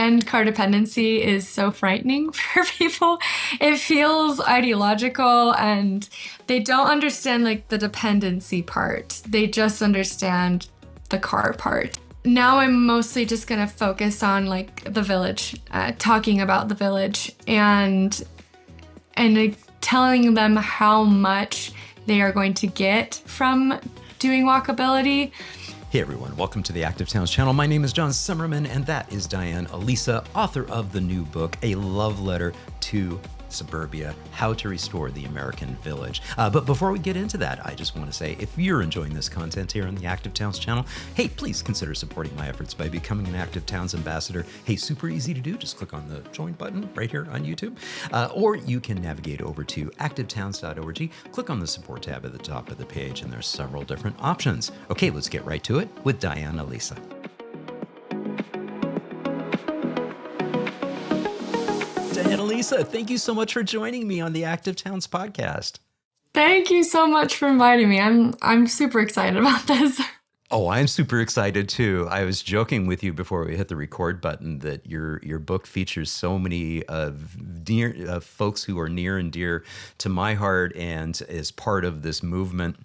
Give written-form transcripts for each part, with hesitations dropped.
end car dependency is so frightening for people. It feels ideological and they don't understand like the dependency part. They just understand the car part. Now I'm mostly just going to focus on like the village, talking about the village and telling them how much they are going to get from doing walkability. Hey everyone, welcome to the Active Towns channel. My name is John Zimmerman and that is Diane Alisa, author of the new book, A Love Letter to Suburbia, How to Restore the American Village. But before we get into that, I just want to say, if you're enjoying this content here on the Active Towns channel, hey, please consider supporting my efforts by becoming an Active Towns ambassador. Hey, super easy to do. Just click on the join button right here on YouTube. Or you can navigate over to activetowns.org, click on the support tab at the top of the page, and there's several different options. Okay, let's get right to it with Diane Alisa. Diane Alisa, thank you so much for joining me on the Active Towns podcast. Thank you so much for inviting me. I'm super excited about this. Oh, I'm super excited too. I was joking with you before we hit the record button that your book features so many folks who are near and dear to my heart and is part of this movement.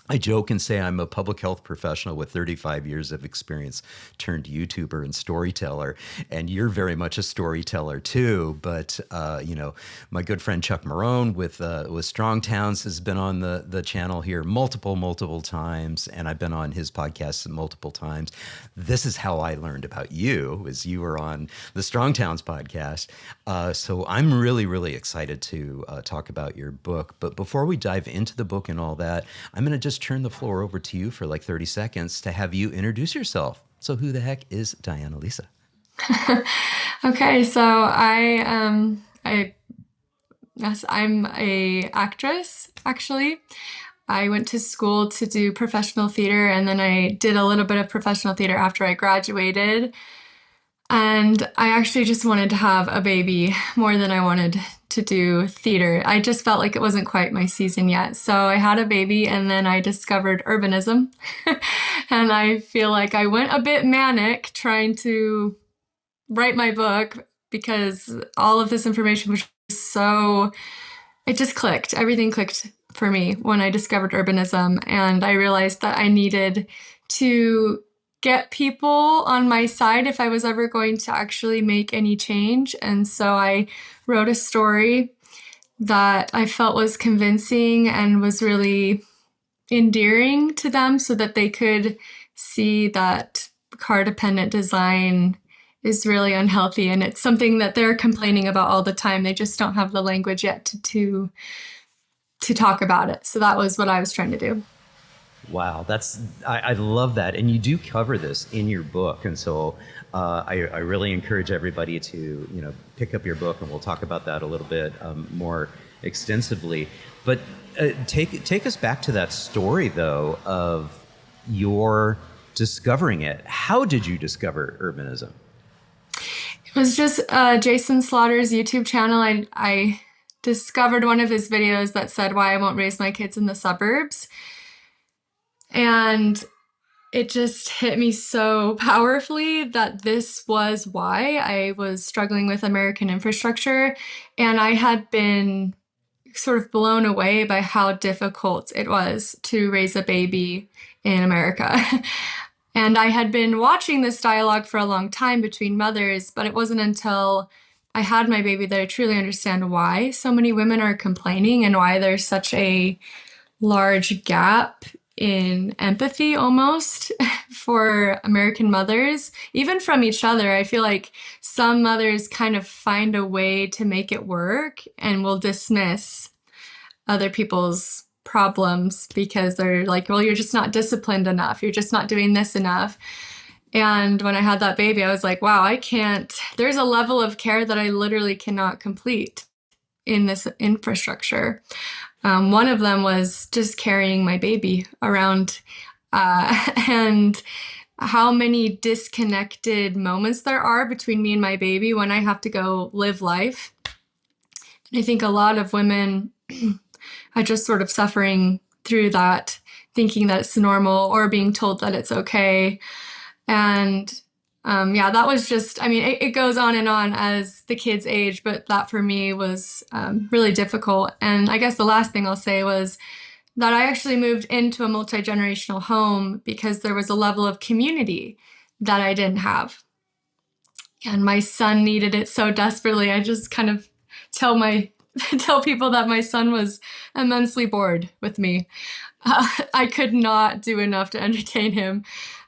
I joke and say I'm a public health professional with 35 years of experience turned YouTuber and storyteller. And you're very much a storyteller too. But, my good friend Chuck Marone with Strong Towns has been on the channel here multiple times. And I've been on his podcast multiple times. This is how I learned about you, as you were on the Strong Towns podcast. So I'm really excited to talk about your book. But before we dive into the book and all that, I'm going to just turn the floor over to you for like 30 seconds to have you introduce yourself. So who the heck is Diane Alisa? Okay, so I'm a actress, actually. I went to school to do professional theater, and then I did a little bit of professional theater after I graduated. And I actually just wanted to have a baby more than I wanted to do theater. I just felt like it wasn't quite my season yet. So I had a baby and then I discovered urbanism. And I feel like I went a bit manic trying to write my book because all of this information was it just clicked. Everything clicked for me when I discovered urbanism. And I realized that I needed to get people on my side if I was ever going to actually make any change. And so I wrote a story that I felt was convincing and was really endearing to them so that they could see that car-dependent design is really unhealthy. And it's something that they're complaining about all the time. They just don't have the language yet to talk about it. So that was what I was trying to do. Wow, I love that. And you do cover this in your book. And so I really encourage everybody to, pick up your book, and we'll talk about that a little bit more extensively. But take us back to that story, though, of your discovering it. How did you discover urbanism? It was just Jason Slaughter's YouTube channel. I discovered one of his videos that said why I won't raise my kids in the suburbs. And it just hit me so powerfully that this was why I was struggling with American infrastructure. And I had been sort of blown away by how difficult it was to raise a baby in America. And I had been watching this dialogue for a long time between mothers, but it wasn't until I had my baby that I truly understand why so many women are complaining and why there's such a large gap in empathy almost for American mothers, even from each other. I feel like some mothers kind of find a way to make it work and will dismiss other people's problems because they're like, well, you're just not disciplined enough. You're just not doing this enough. And when I had that baby, I was like, wow, there's a level of care that I literally cannot complete in this infrastructure. One of them was just carrying my baby around and how many disconnected moments there are between me and my baby when I have to go live life. And I think a lot of women are just sort of suffering through that, thinking that it's normal or being told that it's okay. And Yeah, that was just, I mean, it goes on and on as the kids age, but that for me was really difficult. And I guess the last thing I'll say was that I actually moved into a multi-generational home because there was a level of community that I didn't have. And my son needed it so desperately. I just kind of tell my tell people that my son was immensely bored with me. I could not do enough to entertain him.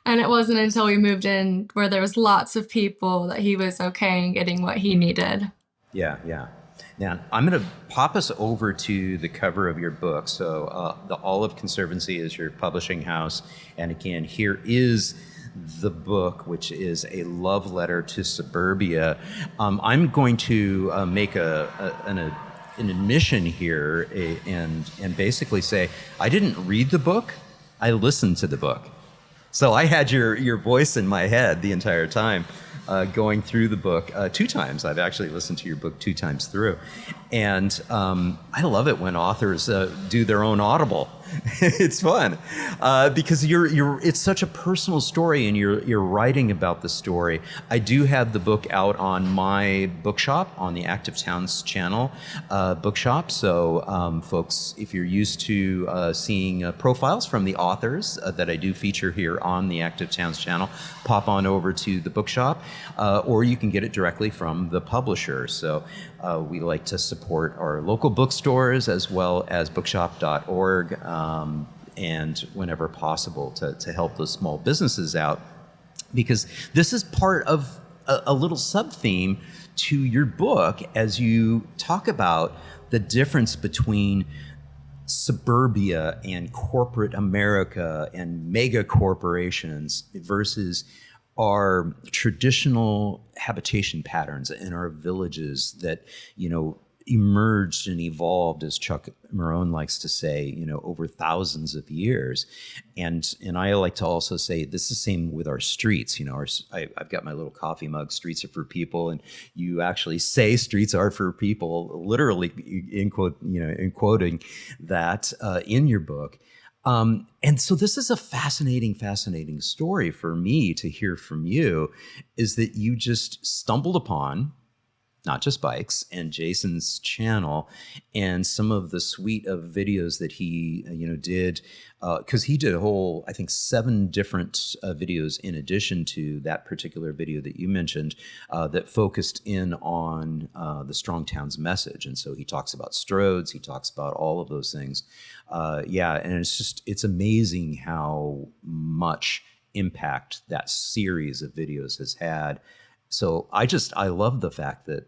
And it wasn't until we moved in where there was lots of people that he was okay and getting what he needed. Yeah, yeah. Now, I'm going to pop us over to the cover of your book. So, the Olive Conservancy is your publishing house. And again, here is the book, which is a love letter to suburbia. I'm going to make an admission here and basically say I didn't read the book, I listened to the book. So I had your voice in my head the entire time, going through the book 2 times. I've actually listened to your book 2 times through, and I love it when authors do their own Audible. It's fun because it's such a personal story, and you're writing about the story. I do have the book out on my bookshop on the Active Towns channel bookshop. So folks, if you're used to seeing profiles from the authors that I do feature here on the Active Towns channel, pop on over to the bookshop, or you can get it directly from the publisher. So we like to support our local bookstores as well as bookshop.org, and whenever possible to help those small businesses out, because this is part of a little sub-theme to your book as you talk about the difference between suburbia and corporate America and mega corporations versus our traditional habitation patterns in our villages that, emerged and evolved, as Chuck Marohn likes to say, over thousands of years. And I like to also say this is the same with our streets. I've got my little coffee mug, streets are for people. And you actually say streets are for people, literally in quoting that in your book. And so this is a fascinating story for me to hear from you, is that you just stumbled upon Not Just Bikes and Jason's channel and some of the suite of videos that he, did, because he did a whole, I think, 7 different videos in addition to that particular video that you mentioned, that focused in on the Strong Towns message. And so he talks about Strodes, he talks about all of those things. And it's amazing how much impact that series of videos has had. So I love the fact that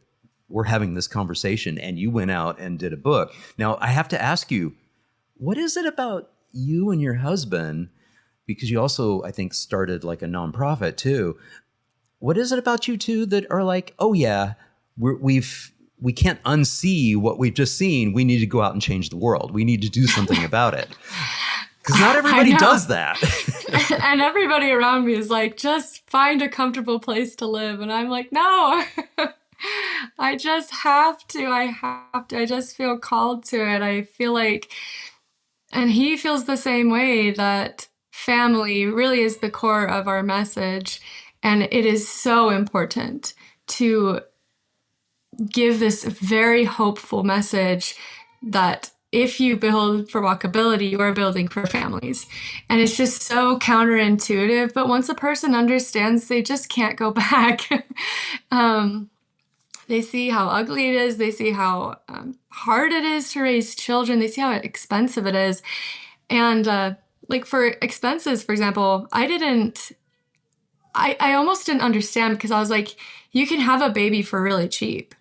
we're having this conversation and you went out and did a book. Now, I have to ask you, what is it about you and your husband, because you also, I think, started like a nonprofit too. What is it about you two that are like, oh yeah, we can't unsee what we've just seen. We need to go out and change the world. We need to do something about it. Because not everybody does that. And everybody around me is like, just find a comfortable place to live. And I'm like, no, I just have to. I just feel called to it. I feel like, and he feels the same way, that family really is the core of our message. And it is so important to give this very hopeful message that if you build for walkability, you are building for families. And it's just so counterintuitive. But once a person understands, they just can't go back. They see how ugly it is. They see how hard it is to raise children. They see how expensive it is. And like for expenses, for example, I almost didn't understand, because I was like, you can have a baby for really cheap.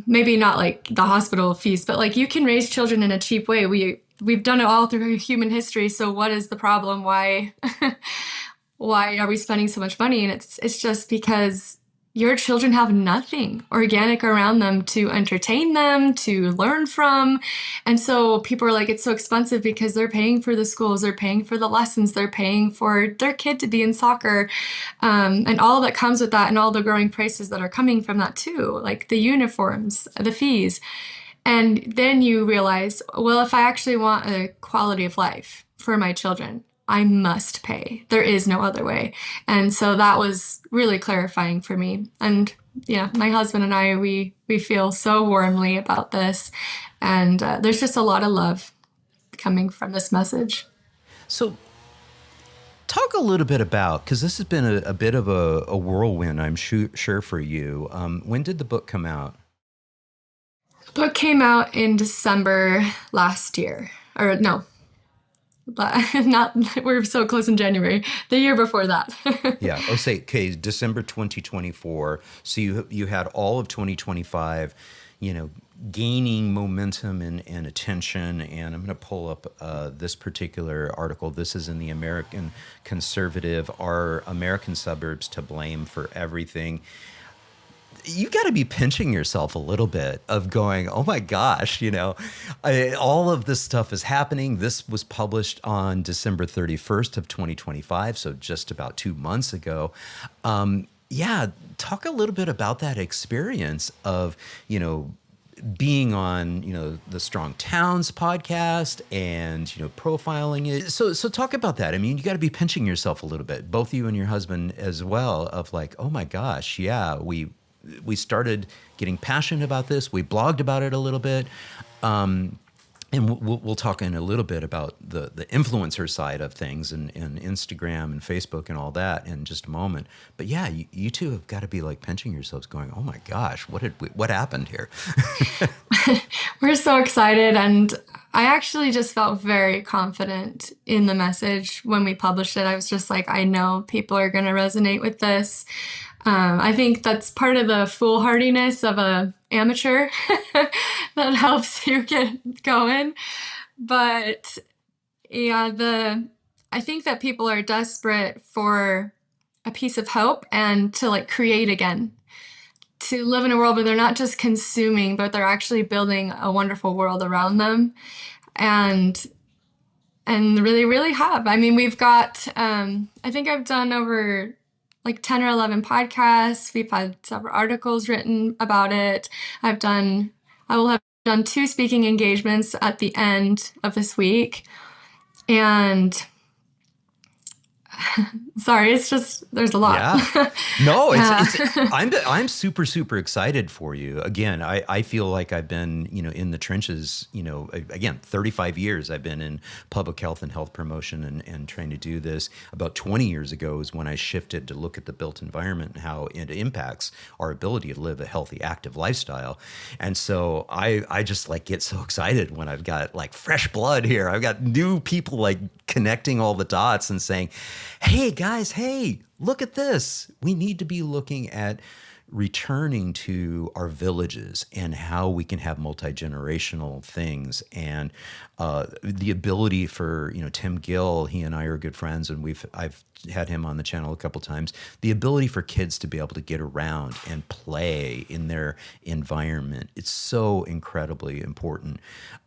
Maybe not like the hospital fees, but like you can raise children in a cheap way. We've done it all through human history. So what is the problem? Why are we spending so much money? And it's just because your children have nothing organic around them to entertain them, to learn from. And so people are like, it's so expensive because they're paying for the schools, they're paying for the lessons, they're paying for their kid to be in soccer, and all that comes with that, and all the growing prices that are coming from that too, like the uniforms, the fees. And then you realize, well, if I actually want a quality of life for my children, I must pay. There is no other way. And so that was really clarifying for me. And yeah, my husband and I, we feel so warmly about this. And there's just a lot of love coming from this message. So talk a little bit about, because this has been a bit of a whirlwind, I'm sure for you. When did the book come out? The book came out in December last year. Or no, but not, we're so close in January, the year before that. Yeah. Oh, say, okay, December 2024. So you had all of 2025, gaining momentum and attention. And I'm going to pull up this particular article. This is in the American Conservative. Are American suburbs to blame for everything? You got to be pinching yourself a little bit of going, oh my gosh, all of this stuff is happening. This was published on December 31st of 2025, so just about 2 months ago. Yeah, talk a little bit about that experience of, being on, the Strong Towns podcast and, profiling it. So talk about that. I mean, you got to be pinching yourself a little bit, both you and your husband as well, of like, oh my gosh, yeah, we started getting passionate about this. We blogged about it a little bit. And we'll talk in a little bit about the influencer side of things and Instagram and Facebook and all that in just a moment. But yeah, you two have got to be like pinching yourselves going, oh my gosh, what happened here? We're so excited. And I actually just felt very confident in the message when we published it. I was just like, I know people are going to resonate with this. I think that's part of the foolhardiness of a amateur that helps you get going. But yeah, I think that people are desperate for a piece of hope and to like create again, to live in a world where they're not just consuming, but they're actually building a wonderful world around them. And really, really have. I mean, we've got, I think I've done over like 10 or 11 podcasts. We've had several articles written about it. I will have done 2 speaking engagements at the end of this week. And sorry, it's just, there's a lot. Yeah. No, I'm super, super excited for you. Again, I feel like I've been, in the trenches, again, 35 years I've been in public health and health promotion and trying to do this. About 20 years ago is when I shifted to look at the built environment and how it impacts our ability to live a healthy, active lifestyle. And so I just like get so excited when I've got like fresh blood here. I've got new people like connecting all the dots and saying, hey guys, hey, look at this. We need to be looking at returning to our villages and how we can have multi-generational things, and the ability for Tim Gill, he and I are good friends, and I've had him on the channel a couple times. The ability for kids to be able to get around and play in their environment, it's so incredibly important.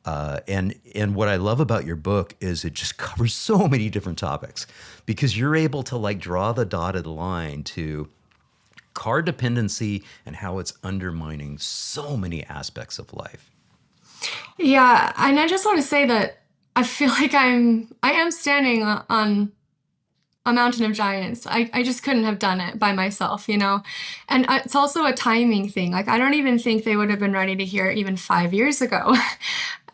And what I love about your book is it just covers so many different topics, because you're able to like draw the dotted line to car dependency and how it's undermining so many aspects of life. Yeah, and I just want to say that I feel like I am standing on a mountain of giants. I just couldn't have done it by myself, And it's also a timing thing. Like, I don't even think they would have been ready to hear it even 5 years ago.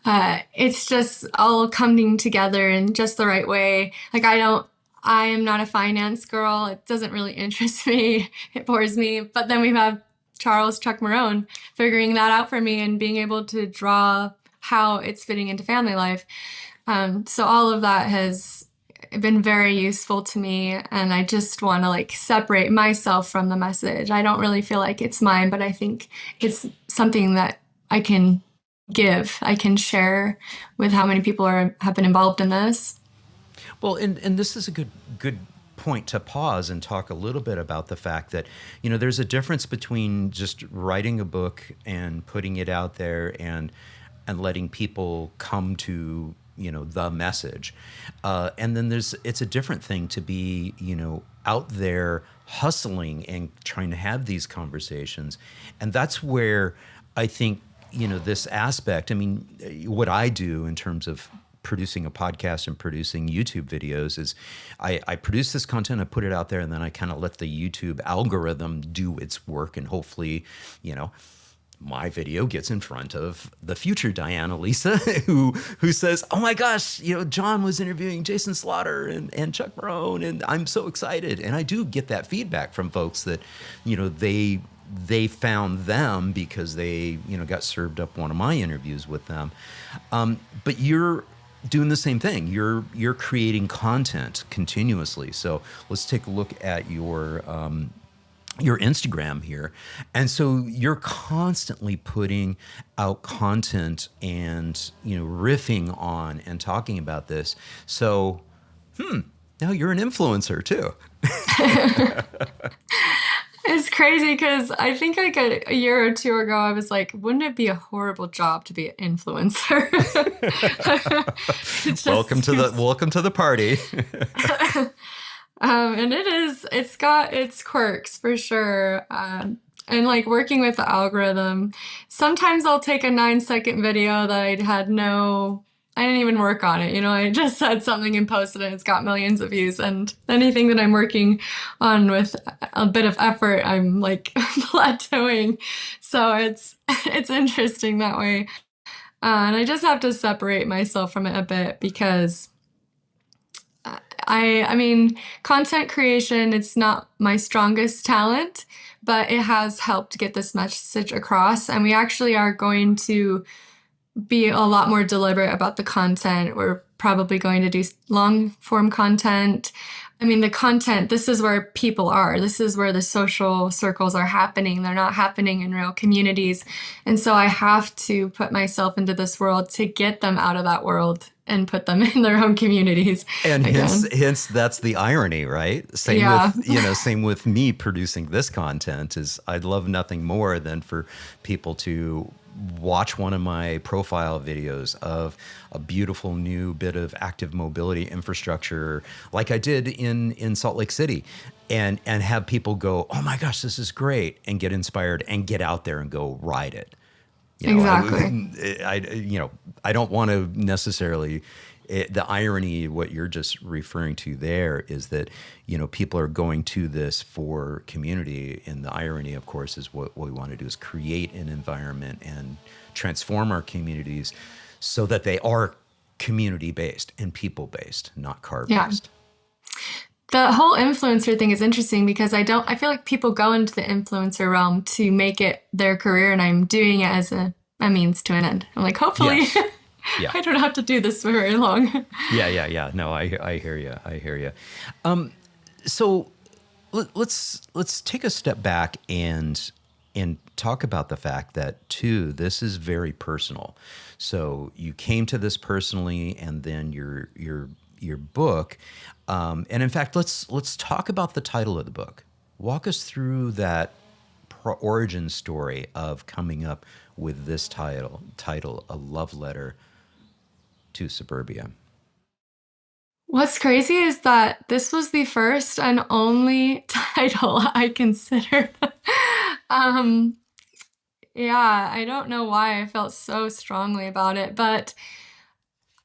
It's just all coming together in just the right way. Like, I am not a finance girl. It doesn't really interest me. It bores me. But then we have Charles Chuck Marone figuring that out for me and being able to draw how it's fitting into family life. So all of that has been very useful to me. And I just want to like separate myself from the message. I don't really feel like it's mine, but I think it's something that I can give, I can share with how many people have been involved in this. Well, and this is a good point to pause and talk a little bit about the fact that, there's a difference between just writing a book and putting it out there and letting people come to, the message. And then it's a different thing to be, out there hustling and trying to have these conversations. And that's where I think, this aspect, I mean, what I do in terms of producing a podcast and producing YouTube videos is I produce this content, I put it out there, and then I kind of let the YouTube algorithm do its work, and hopefully, you know, my video gets in front of the future Diane Alisa who says, oh my gosh, you know, John was interviewing Jason Slaughter and Chuck Barone, and I'm so excited. And I do get that feedback from folks that, you know, they found them because they, you know, got served up one of my interviews with them. But you're doing the same thing. You're creating content continuously. So let's take a look at your Instagram here. And so you're constantly putting out content and, you know, riffing on and talking about this. So, now you're an influencer too. It's crazy because I think like a year or two ago, I was like, wouldn't it be a horrible job to be an influencer? Welcome to the party. And it's got its quirks for sure. And like working with the algorithm, sometimes I'll take a 9-second video that I didn't even work on it. You know, I just said something and posted it. It's got millions of views. And anything that I'm working on with a bit of effort, I'm like plateauing. So it's interesting that way. And I just have to separate myself from it a bit because I mean, content creation, it's not my strongest talent, but it has helped get this message across. And we actually are going to be a lot more deliberate about the content. We're probably going to do long form content. I mean, the content, this is where people are. This is where the social circles are happening. They're not happening in real communities. And so I have to put myself into this world to get them out of that world and put them in their own communities. And hence that's the irony, right? Same with me producing this content is I'd love nothing more than for people to watch one of my profile videos of a beautiful new bit of active mobility infrastructure like I did in Salt Lake City and have people go, oh my gosh, this is great, and get inspired and get out there and go ride it. Exactly. I don't want to necessarily. The irony, what you're just referring to there, is that, you know, people are going to this for community. And the irony, of course, is what we want to do is create an environment and transform our communities so that they are community-based and people-based, not car-based. Yeah. The whole influencer thing is interesting because I feel like people go into the influencer realm to make it their career, and I'm doing it as a means to an end. I'm like, hopefully, Yes. Yeah. I don't have to do this for very long. Yeah. No, I hear you. So let's take a step back and talk about the fact that too, this is very personal. So you came to this personally, and then your book. And in fact, let's talk about the title of the book. Walk us through that origin story of coming up with this title, A Love Letter to Suburbia. What's crazy is that this was the first and only title I considered. Yeah, I don't know why I felt so strongly about it, but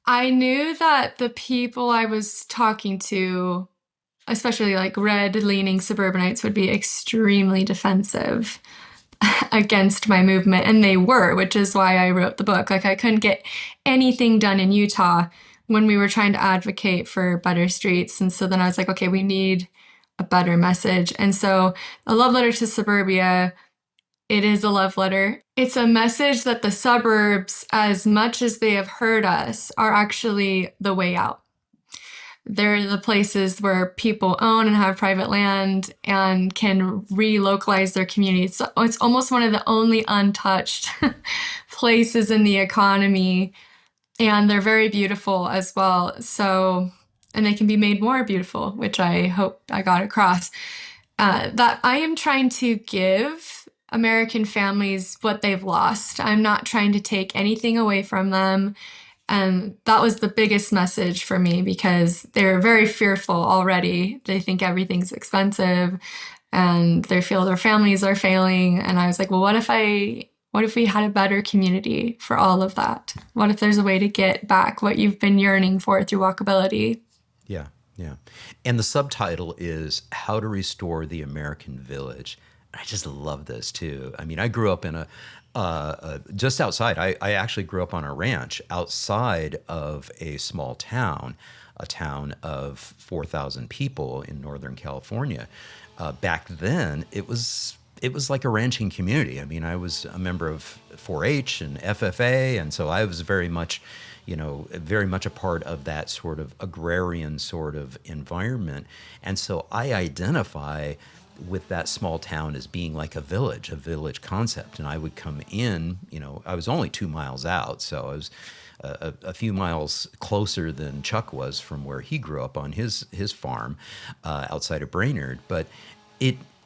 I knew that the people I was talking to, especially like red-leaning suburbanites, would be extremely defensive against my movement, and they were, which is why I wrote the book. Like I couldn't get anything done in Utah when we were trying to advocate for better streets. And so then I was like, okay, we need a better message. And so A Love Letter to Suburbia, it is a love letter. It's a message that the suburbs, as much as they have hurt us, are actually the way out. They're the places where people own and have private land and can relocalize their community. It's almost one of the only untouched places in the economy, and they're very beautiful as well. So, and they can be made more beautiful, which I hope I got across. That I am trying to give American families what they've lost. I'm not trying to take anything away from them. And that was the biggest message for me because they're very fearful already. They think everything's expensive and they feel their families are failing. And I was like, well, what if I What if we had a better community for all of that? What if there's a way to get back what you've been yearning for through walkability? Yeah, yeah. And the subtitle is How to Restore the American Village. I just love this too. I mean, I grew up in just outside, I actually grew up on a ranch outside of a small town, a town of 4,000 people in Northern California. Back then, it was like a ranching community. I mean, I was a member of 4-H and FFA, and so I was very much a part of that sort of agrarian sort of environment. And so I identify with that small town as being like a village concept. And I would come in, I was only 2 miles out, so I was a few miles closer than Chuck was from where he grew up on his farm outside of Brainerd. But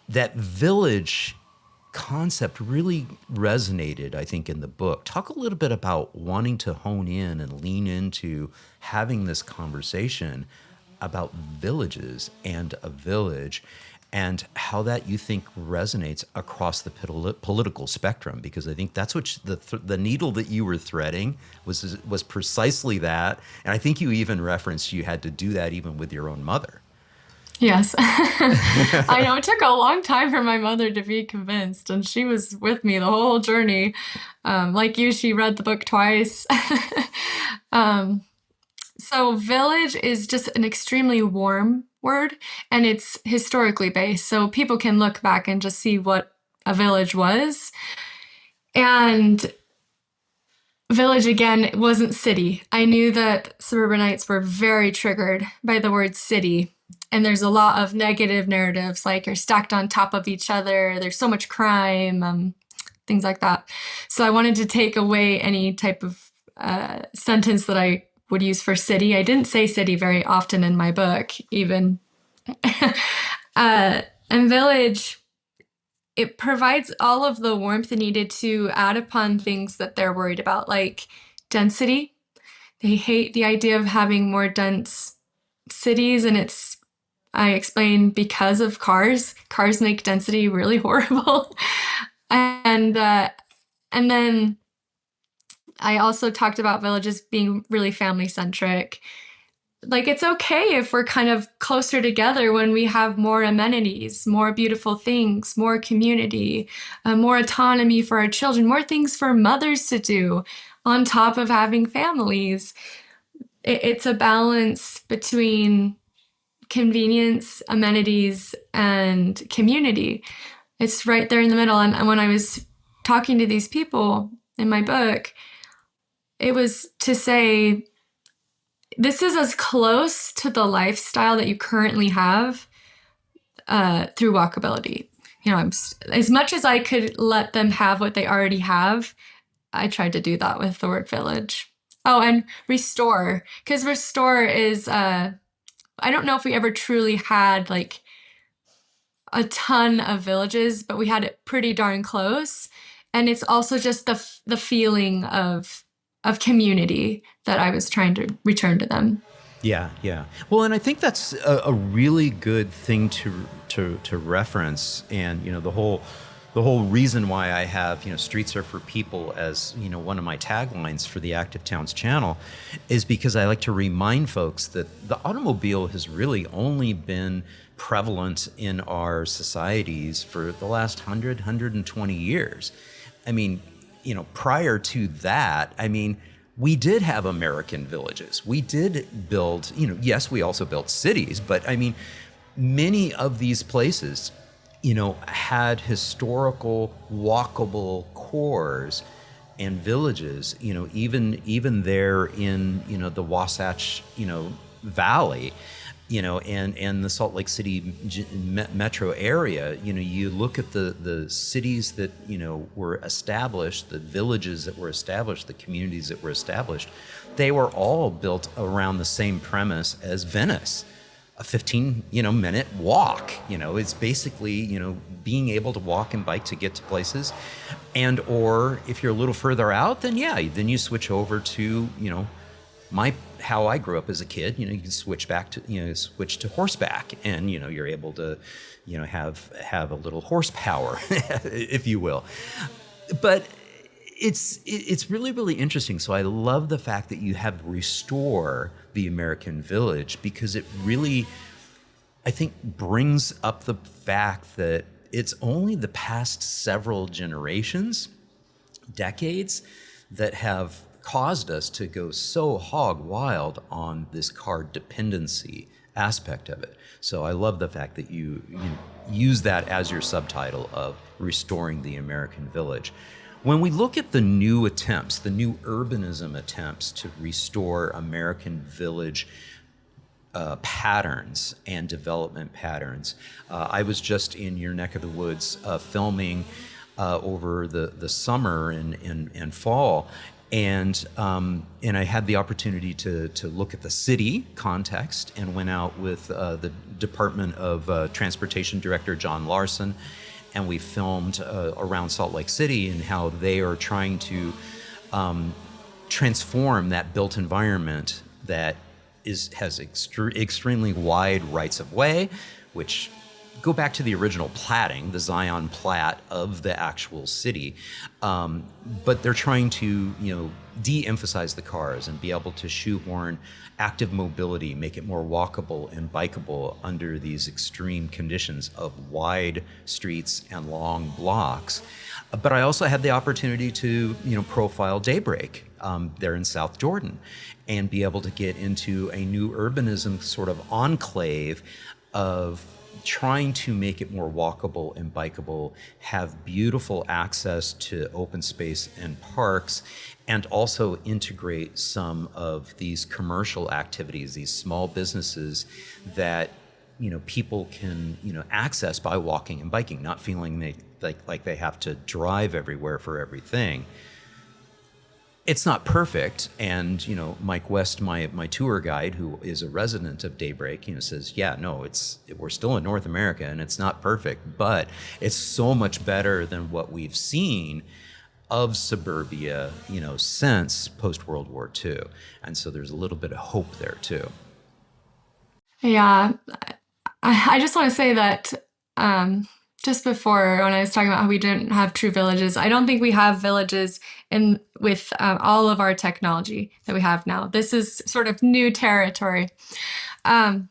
that village concept really resonated, I think, in the book. Talk a little bit about wanting to hone in and lean into having this conversation about villages and a village, and how that you think resonates across the political spectrum, because I think that's what the needle that you were threading was precisely that. And I think you even referenced you had to do that even with your own mother. Yes. I know it took a long time for my mother to be convinced, and she was with me the whole journey. Like you, she read the book twice. um, so, village is just an extremely warm word, and it's historically based. So, people can look back and just see what a village was. And village, again, wasn't city. I knew that suburbanites were very triggered by the word city. And there's a lot of negative narratives, like you're stacked on top of each other, there's so much crime, things like that. So I wanted to take away any type of sentence that I would use for city. I didn't say city very often in my book, even. And village, it provides all of the warmth needed to add upon things that they're worried about, like density. They hate the idea of having more dense cities, and I explain, because of cars. Cars make density really horrible. And then I also talked about villages being really family centric. Like, it's okay if we're kind of closer together when we have more amenities, more beautiful things, more community, more autonomy for our children, more things for mothers to do on top of having families. It's a balance between convenience, amenities, and community. It's right there in the middle. And when I was talking to these people in my book, it was to say, this is as close to the lifestyle that you currently have through walkability. As much as I could let them have what they already have, I tried to do that with the word village. Oh, and restore, because restore is I don't know if we ever truly had like a ton of villages, but we had it pretty darn close. And it's also just the feeling of community that I was trying to return to them. Yeah, yeah. Well, and I think that's a really good thing to reference. And the whole reason why I have streets are for people as one of my taglines for the Active Towns channel is because I like to remind folks that the automobile has really only been prevalent in our societies for the last 120 years. I mean, prior to that, we did have American villages. We did build, yes, we also built cities, but many of these places, had historical walkable cores and villages, even there in, the Wasatch, Valley, and the Salt Lake City metro area. You look at the cities that, were established, the villages that were established, the communities that were established, they were all built around the same premise as Venice. A 15 minute walk. It's basically being able to walk and bike to get to places, and or if you're a little further out, then you switch over to how I grew up as a kid. You can switch to horseback, and you're able to have a little horsepower, if you will. But It's really, really interesting. So I love the fact that you have Restore the American Village, because it really, I think, brings up the fact that it's only the past several generations, decades, that have caused us to go so hog wild on this car dependency aspect of it. So I love the fact that you use that as your subtitle of Restoring the American Village. When we look at the new attempts, the new urbanism attempts to restore American village patterns and development patterns. I was just in your neck of the woods filming over the summer and fall, and I had the opportunity to look at the city context, and went out with the Department of Transportation Director John Larson, and we filmed around Salt Lake City and how they are trying to transform that built environment that has extremely wide rights of way, which go back to the original platting, the Zion Plat of the actual city. But they're trying to, de-emphasize the cars and be able to shoehorn active mobility, make it more walkable and bikeable under these extreme conditions of wide streets and long blocks. But I also had the opportunity to, profile Daybreak there in South Jordan, and be able to get into a new urbanism sort of enclave of trying to make it more walkable and bikeable, have beautiful access to open space and parks, and also integrate some of these commercial activities, these small businesses that people can access by walking and biking, not feeling like they have to drive everywhere for everything. It's not perfect, and Mike West, my tour guide, who is a resident of Daybreak, says, yeah, no, we're still in North America and it's not perfect, but it's so much better than what we've seen of suburbia, since post World War II, and so there's a little bit of hope there too. Yeah, I just want to say that just before, when I was talking about how we didn't have true villages, I don't think we have villages in with all of our technology that we have now. This is sort of new territory. Um,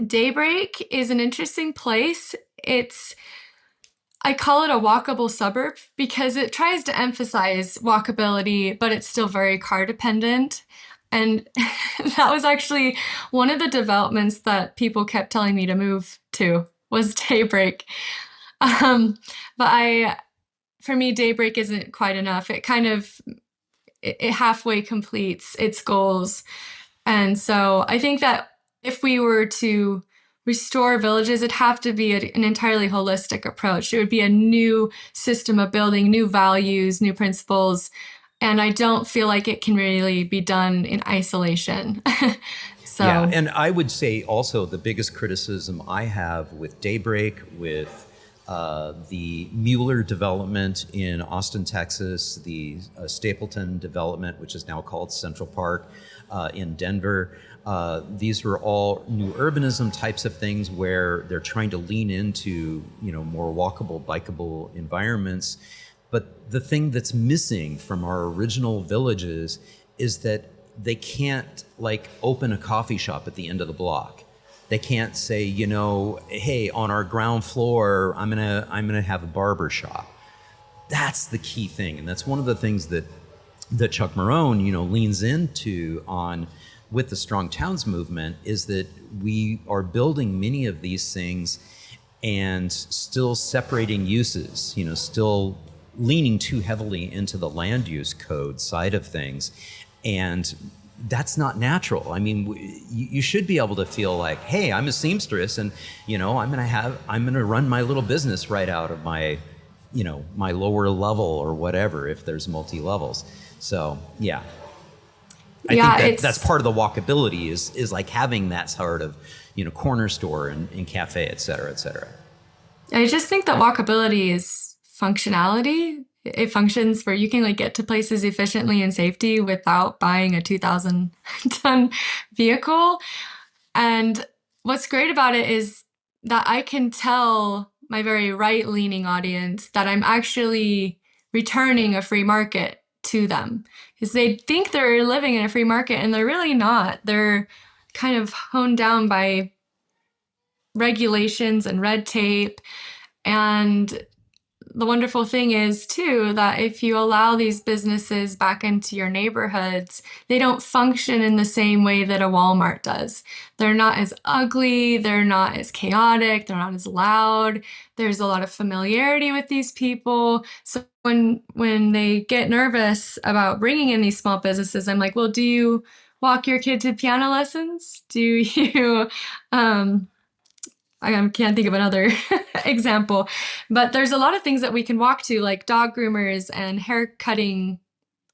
Daybreak is an interesting place. I call it a walkable suburb because it tries to emphasize walkability, but it's still very car dependent. And that was actually one of the developments that people kept telling me to move to was Daybreak. Um, but for me, Daybreak isn't quite enough. It halfway completes its goals. And so I think that if we were to restore villages, it'd have to be an entirely holistic approach. It would be a new system of building, new values, new principles. And I don't feel like it can really be done in isolation. Yeah, So, and I would say also the biggest criticism I have with Daybreak, with the Mueller development in Austin, Texas, the Stapleton development, which is now called Central Park in Denver. These were all new urbanism types of things where they're trying to lean into, more walkable, bikeable environments. But the thing that's missing from our original villages is that they can't open a coffee shop at the end of the block. They can't say, hey, on our ground floor, I'm gonna have a barber shop. That's the key thing, and that's one of the things that Chuck Marohn, leans into on with the Strong Towns movement, is that we are building many of these things and still separating uses, still leaning too heavily into the land use code side of things. And that's not natural. I mean, you should be able to feel like, hey, I'm a seamstress, and I'm gonna run my little business right out of my, my lower level or whatever, if there's multi levels. So yeah, I yeah, think that's part of the walkability is like having that sort of corner store and cafe, et cetera, et cetera. I just think that walkability is functionality. It functions where you can get to places efficiently and safety without buying a 2,000 ton vehicle. And what's great about it is that I can tell my very right leaning audience that I'm actually returning a free market to them because they think they're living in a free market and they're really not. They're kind of honed down by regulations and red tape. And the wonderful thing is, too, that if you allow these businesses back into your neighborhoods, they don't function in the same way that a Walmart does. They're not as ugly, they're not as chaotic, they're not as loud. There's a lot of familiarity with these people. So when they get nervous about bringing in these small businesses, I'm like, well, do you walk your kid to piano lessons? Do you um, I can't think of another example, but there's a lot of things that we can walk to, like dog groomers and hair cutting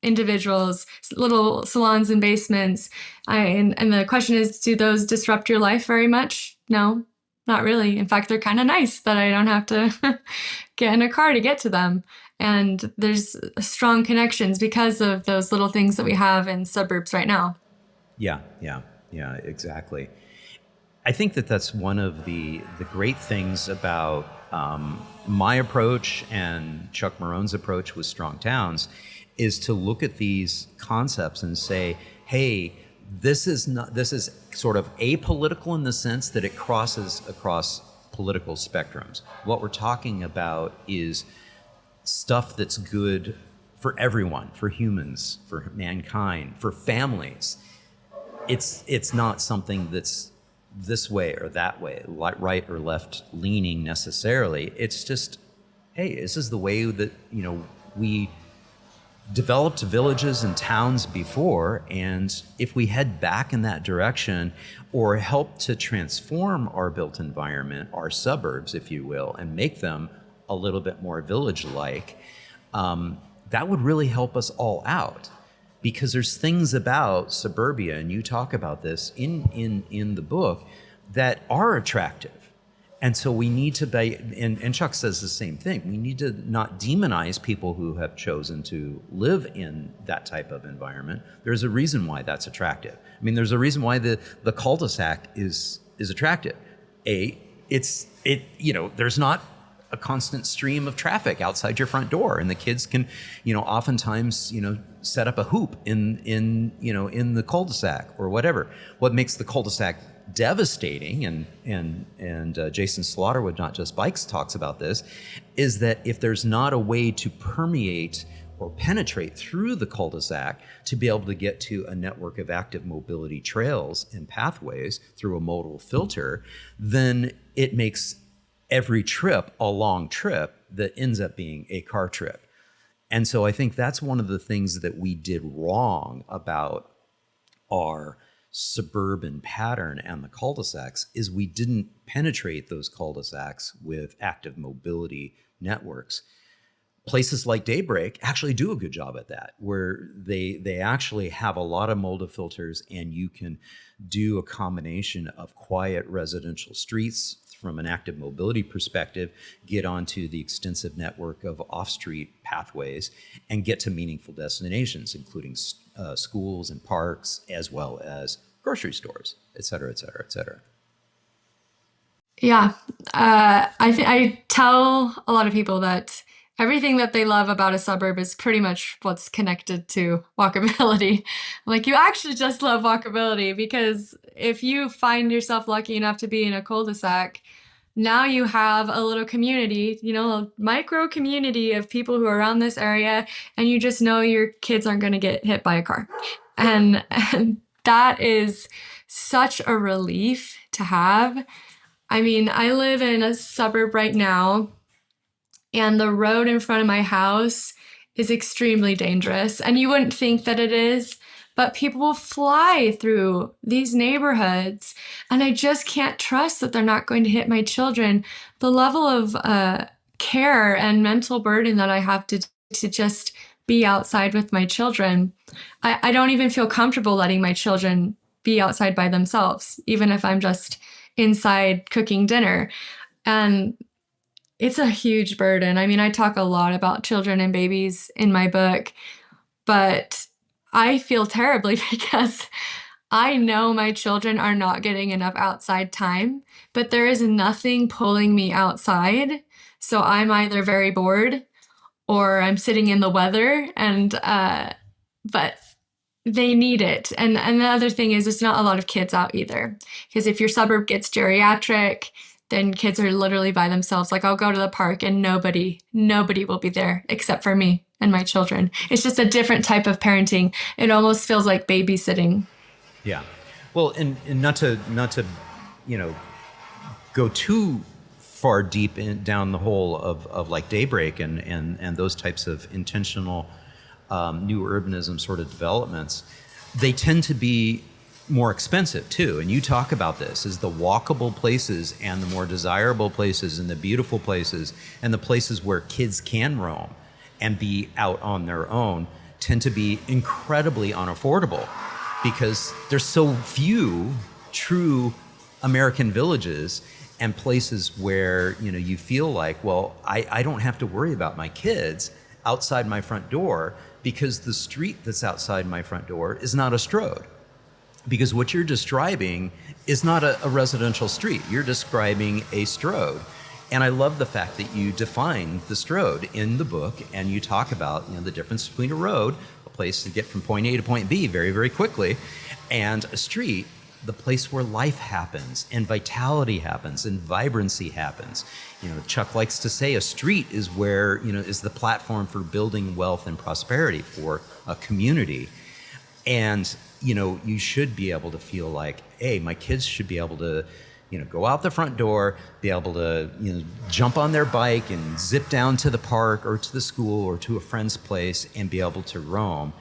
individuals, little salons and basements. And the question is, do those disrupt your life very much? No, not really. In fact, they're kind of nice that I don't have to get in a car to get to them. And there's strong connections because of those little things that we have in suburbs right now. Yeah, yeah, yeah, exactly. I think that that's one of the great things about my approach and Chuck Marone's approach with Strong Towns is to look at these concepts and say, hey, this is sort of apolitical in the sense that it crosses across political spectrums. What we're talking about is stuff that's good for everyone, for humans, for mankind, for families. It's not something that's this way or that way, right or left leaning necessarily. It's just, hey, this is the way that, we developed villages and towns before, and if we head back in that direction or help to transform our built environment, our suburbs, if you will, and make them a little bit more village-like, that would really help us all out. Because there's things about suburbia, and you talk about this in the book, that are attractive. And so we need to be, and Chuck says the same thing, we need to not demonize people who have chosen to live in that type of environment. There's a reason why that's attractive. I mean, there's a reason why the cul-de-sac is attractive. There's not a constant stream of traffic outside your front door, and the kids can, oftentimes, set up a hoop in the cul-de-sac or whatever. What makes the cul-de-sac devastating, and Jason Slaughterwood, Not Just Bikes, talks about this, is that if there's not a way to permeate or penetrate through the cul-de-sac to be able to get to a network of active mobility trails and pathways through a modal filter, then it makes every trip a long trip that ends up being a car trip. And so I think that's one of the things that we did wrong about our suburban pattern and the cul-de-sacs is we didn't penetrate those cul-de-sacs with active mobility networks. Places like Daybreak actually do a good job at that, where they actually have a lot of modal filters, and you can do a combination of quiet residential streets from an active mobility perspective, get onto the extensive network of off-street pathways, and get to meaningful destinations, including schools and parks, as well as grocery stores, et cetera, et cetera, et cetera. Yeah, I tell a lot of people that everything that they love about a suburb is pretty much what's connected to walkability. Like, you actually just love walkability because if you find yourself lucky enough to be in a cul-de-sac, now you have a little community, a micro community of people who are around this area, and you just know your kids aren't going to get hit by a car. And that is such a relief to have. I mean, I live in a suburb right now, and the road in front of my house is extremely dangerous. And you wouldn't think that it is, but people will fly through these neighborhoods, and I just can't trust that they're not going to hit my children. The level of care and mental burden that I have to just be outside with my children, I don't even feel comfortable letting my children be outside by themselves, even if I'm just inside cooking dinner. And it's a huge burden. I mean, I talk a lot about children and babies in my book, but I feel terribly because I know my children are not getting enough outside time, but there is nothing pulling me outside. So I'm either very bored or I'm sitting in the weather, and but they need it. And the other thing is, it's not a lot of kids out either, because if your suburb gets geriatric, then kids are literally by themselves. Like, I'll go to the park and nobody will be there except for me and my children. It's just a different type of parenting. It almost feels like babysitting. Yeah. Well, and not to, you know, go too far deep down the hole of like Daybreak and those types of intentional new urbanism sort of developments, they tend to be more expensive too. And you talk about this as the walkable places and the more desirable places and the beautiful places and the places where kids can roam and be out on their own tend to be incredibly unaffordable, because there's so few true American villages and places where, you know, you feel like, well, I don't have to worry about my kids outside my front door, because the street that's outside my front door is not a strode. Because what you're describing is not a residential street. You're describing a strode. And I love the fact that you define the strode in the book, and you talk about, you know, the difference between a road, a place to get from point A to point B very, very quickly, and a street, the place where life happens and vitality happens and vibrancy happens. You know, Chuck likes to say a street is where, you know, is the platform for building wealth and prosperity for a community. And, you know, you should be able to feel like, hey, my kids should be able to, you know, go out the front door, be able to, you know, jump on their bike and zip down to the park or to the school or to a friend's place and be able to roam.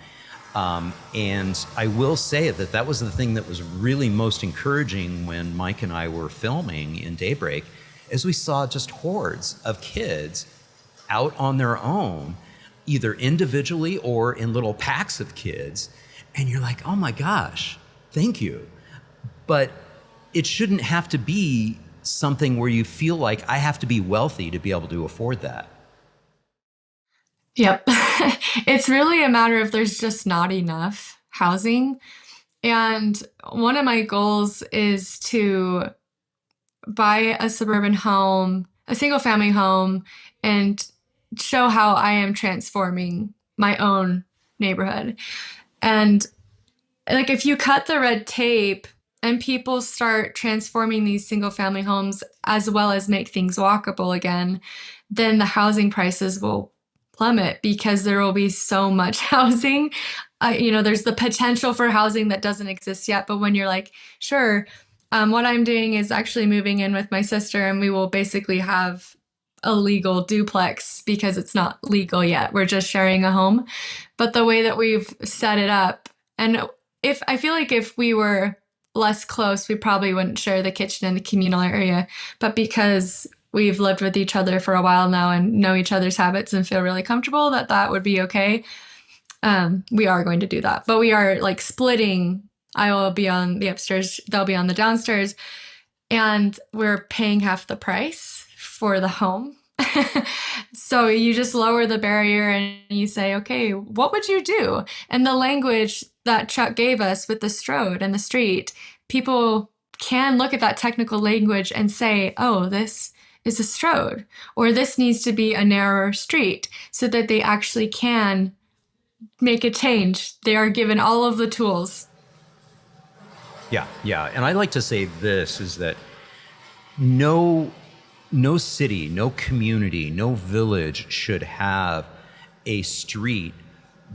And I will say that was the thing that was really most encouraging when Mike and I were filming in Daybreak, as we saw just hordes of kids out on their own, either individually or in little packs of kids. And you're like, oh my gosh, thank you. But it shouldn't have to be something where you feel like I have to be wealthy to be able to afford that. Yep. It's really a matter of there's just not enough housing. And one of my goals is to buy a suburban home, a single family home, and show how I am transforming my own neighborhood. And like, if you cut the red tape and people start transforming these single family homes as well as make things walkable again, then the housing prices will plummet, because there will be so much housing. You know, there's the potential for housing that doesn't exist yet. But when you're like, sure, what I'm doing is actually moving in with my sister, and we will basically have a legal duplex, because it's not legal yet. We're just sharing a home. But the way that we've set it up, and if I feel like if we were less close, we probably wouldn't share the kitchen in the communal area. But because we've lived with each other for a while now and know each other's habits and feel really comfortable that would be okay, we are going to do that. But we are like splitting. I will be on the upstairs, they'll be on the downstairs, and we're paying half the price for the home. So you just lower the barrier and you say, okay, what would you do? And the language that Chuck gave us with the strode and the street, people can look at that technical language and say, oh, this is a strode, or this needs to be a narrower street, so that they actually can make a change. They are given all of the tools. Yeah. And I like to say this is that no city, no community, no village should have a street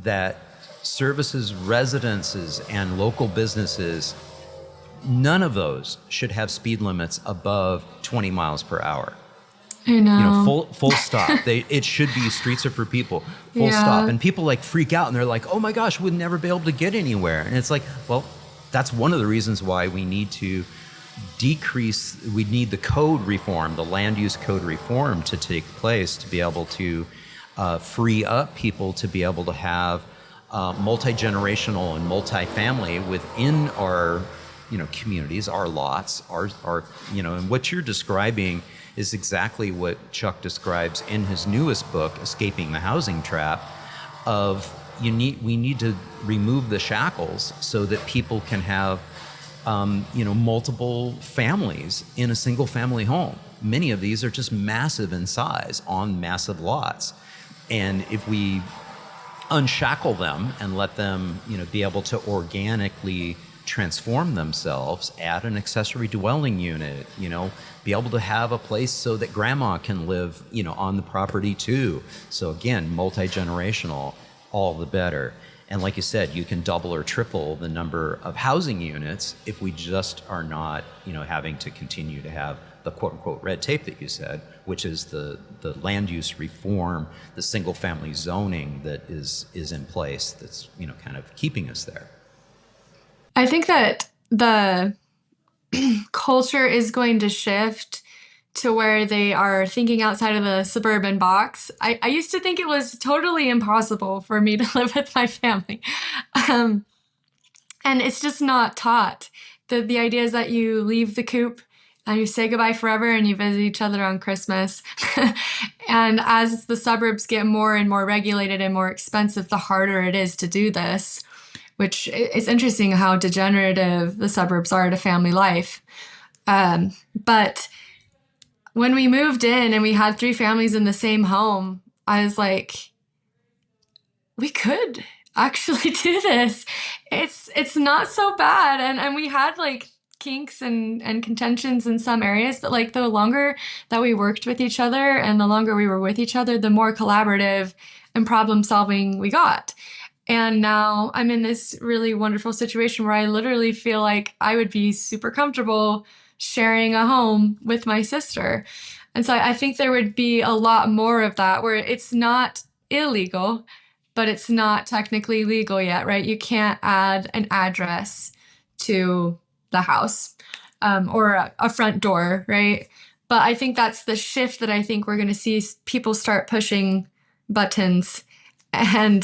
that services residences and local businesses. None of those should have speed limits above 20 miles per hour. I know. You know, full stop. It should be streets are for people. Full stop. And people like freak out and they're like, oh my gosh, we'd never be able to get anywhere. And it's like, well, that's one of the reasons why we need to we need the code reform, the land use code reform to take place, to be able to free up people to be able to have multi-generational and multi-family within our, you know, communities, our lots, our you know, and what you're describing is exactly what Chuck describes in his newest book, Escaping the Housing Trap, of we need to remove the shackles so that people can have you know, multiple families in a single family home. Many of these are just massive in size on massive lots. And if we unshackle them and let them, be able to organically transform themselves, add an accessory dwelling unit, be able to have a place so that grandma can live, on the property too. So again, multi-generational, all the better. And like you said, you can double or triple the number of housing units if we just are not, having to continue to have the quote unquote red tape that you said, which is the land use reform, the single family zoning that is in place that's, kind of keeping us there. I think that the culture is going to shift to where they are thinking outside of the suburban box. I used to think it was totally impossible for me to live with my family. Um, and it's just not taught. The idea is that you leave the coop and you say goodbye forever and you visit each other on Christmas. And as the suburbs get more and more regulated and more expensive, the harder it is to do this, which is interesting how degenerative the suburbs are to family life. But when we moved in and we had three families in the same home, I was like, we could actually do this. It's not so bad. And we had like kinks and contentions in some areas, but like the longer that we worked with each other and the longer we were with each other, the more collaborative and problem solving we got. And now I'm in this really wonderful situation where I literally feel like I would be super comfortable sharing a home with my sister. And so I think there would be a lot more of that where it's not illegal, but it's not technically legal yet, right? You can't add an address to the house or a front door, right? But I think that's the shift that I think we're going to see people start pushing buttons and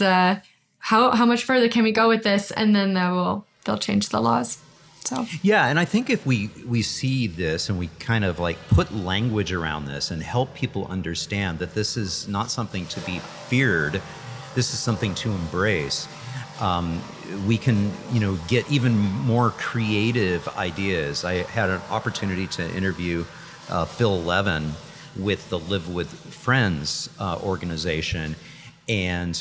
how much further can we go with this? And then they'll change the laws. So yeah, and I think if we see this and we kind of like put language around this and help people understand that this is not something to be feared, this is something to embrace. We can, get even more creative ideas. I had an opportunity to interview Phil Levin with the Live with Friends organization, and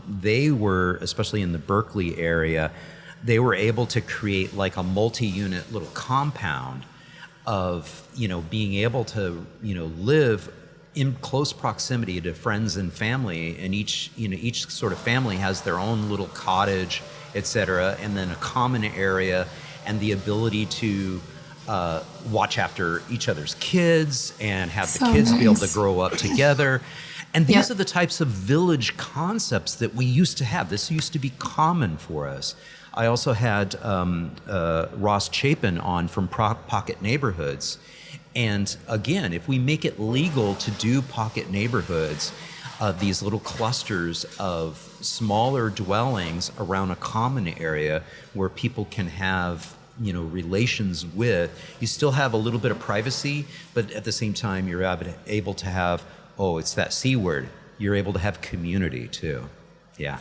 they were, especially in the Berkeley area, they were able to create like a multi-unit little compound of, being able to, live in close proximity to friends and family, and each sort of family has their own little cottage, etc., and then a common area and the ability to watch after each other's kids and have the kids be able to grow up together. And these are the types of village concepts that we used to have. This used to be common for us. I also had Ross Chapin on from Pocket Neighborhoods. And again, if we make it legal to do pocket neighborhoods, these little clusters of smaller dwellings around a common area where people can have, relations with, you still have a little bit of privacy, but at the same time, you're able to have, it's that C word, you're able to have community too. Yeah.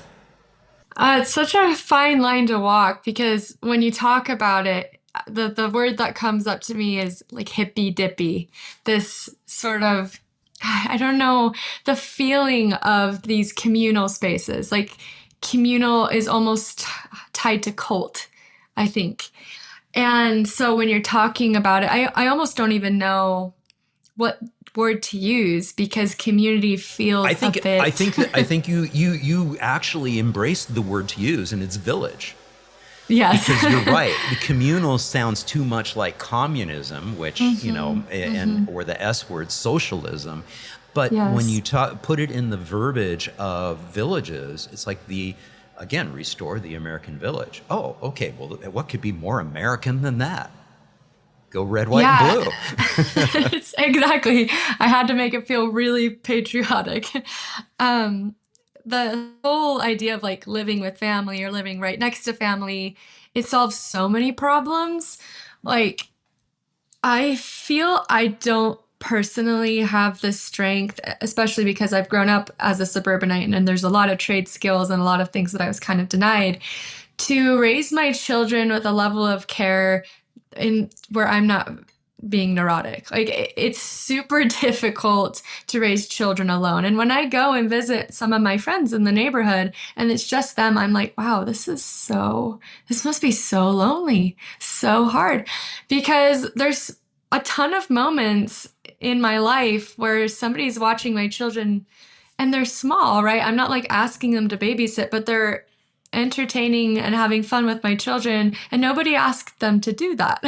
it's such a fine line to walk because when you talk about it, the word that comes up to me is like hippy dippy. This sort of, I don't know, the feeling of these communal spaces. Like communal is almost tied to cult, I think. And so when you're talking about it, I almost don't even know what word to use because community feels I think a bit. I think you actually embraced the word to use, and it's village. Yes. Because you're right. The communal sounds too much like communism, which, and or the S word, socialism. But when you put it in the verbiage of villages, it's like again, restore the American village. Oh, okay. Well, what could be more American than that? Go red, white, and blue. It's exactly. I had to make it feel really patriotic. The whole idea of like living with family or living right next to family, it solves so many problems. Like, I feel I don't personally have the strength, especially because I've grown up as a suburbanite and there's a lot of trade skills and a lot of things that I was kind of denied, to raise my children with a level of care in where I'm not being neurotic. Like it's super difficult to raise children alone. And when I go and visit some of my friends in the neighborhood and it's just them, I'm like, wow, this must be so lonely, so hard. Because there's a ton of moments in my life where somebody's watching my children and they're small, right? I'm not like asking them to babysit, but they're entertaining and having fun with my children, and nobody asked them to do that.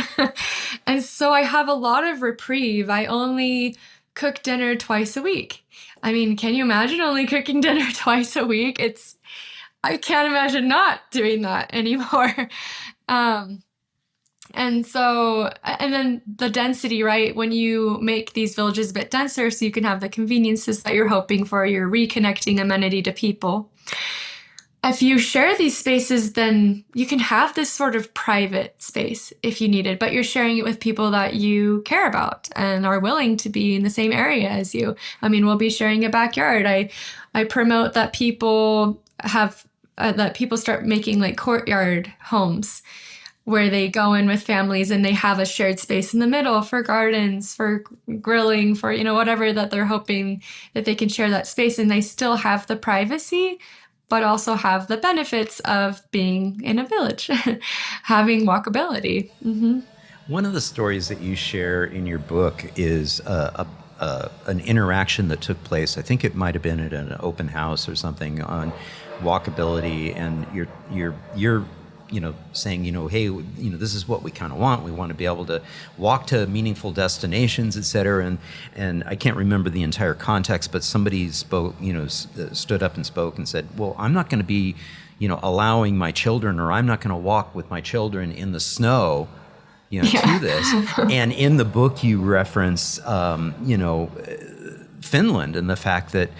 And so I have a lot of reprieve. I only cook dinner twice a week. I mean, can you imagine only cooking dinner twice a week? I can't imagine not doing that anymore. Um, and then the density, right? When you make these villages a bit denser, so you can have the conveniences that you're hoping for, you're reconnecting amenity to people. If you share these spaces, then you can have this sort of private space if you need it, but you're sharing it with people that you care about and are willing to be in the same area as you. I mean, we'll be sharing a backyard. I promote that that people start making like courtyard homes where they go in with families and they have a shared space in the middle for gardens, for grilling, for, whatever that they're hoping that they can share that space and they still have the privacy, but also have the benefits of being in a village, having walkability. Mm-hmm. One of the stories that you share in your book is an interaction that took place. I think it might have been at an open house or something on walkability, and you're saying, hey, this is what we kind of want. We want to be able to walk to meaningful destinations, et cetera. And I can't remember the entire context, but somebody spoke, stood up and spoke and said, well, I'm not going to be, allowing my children, or I'm not going to walk with my children in the snow, Yeah. to this. And in the book, you reference, Finland and the fact that,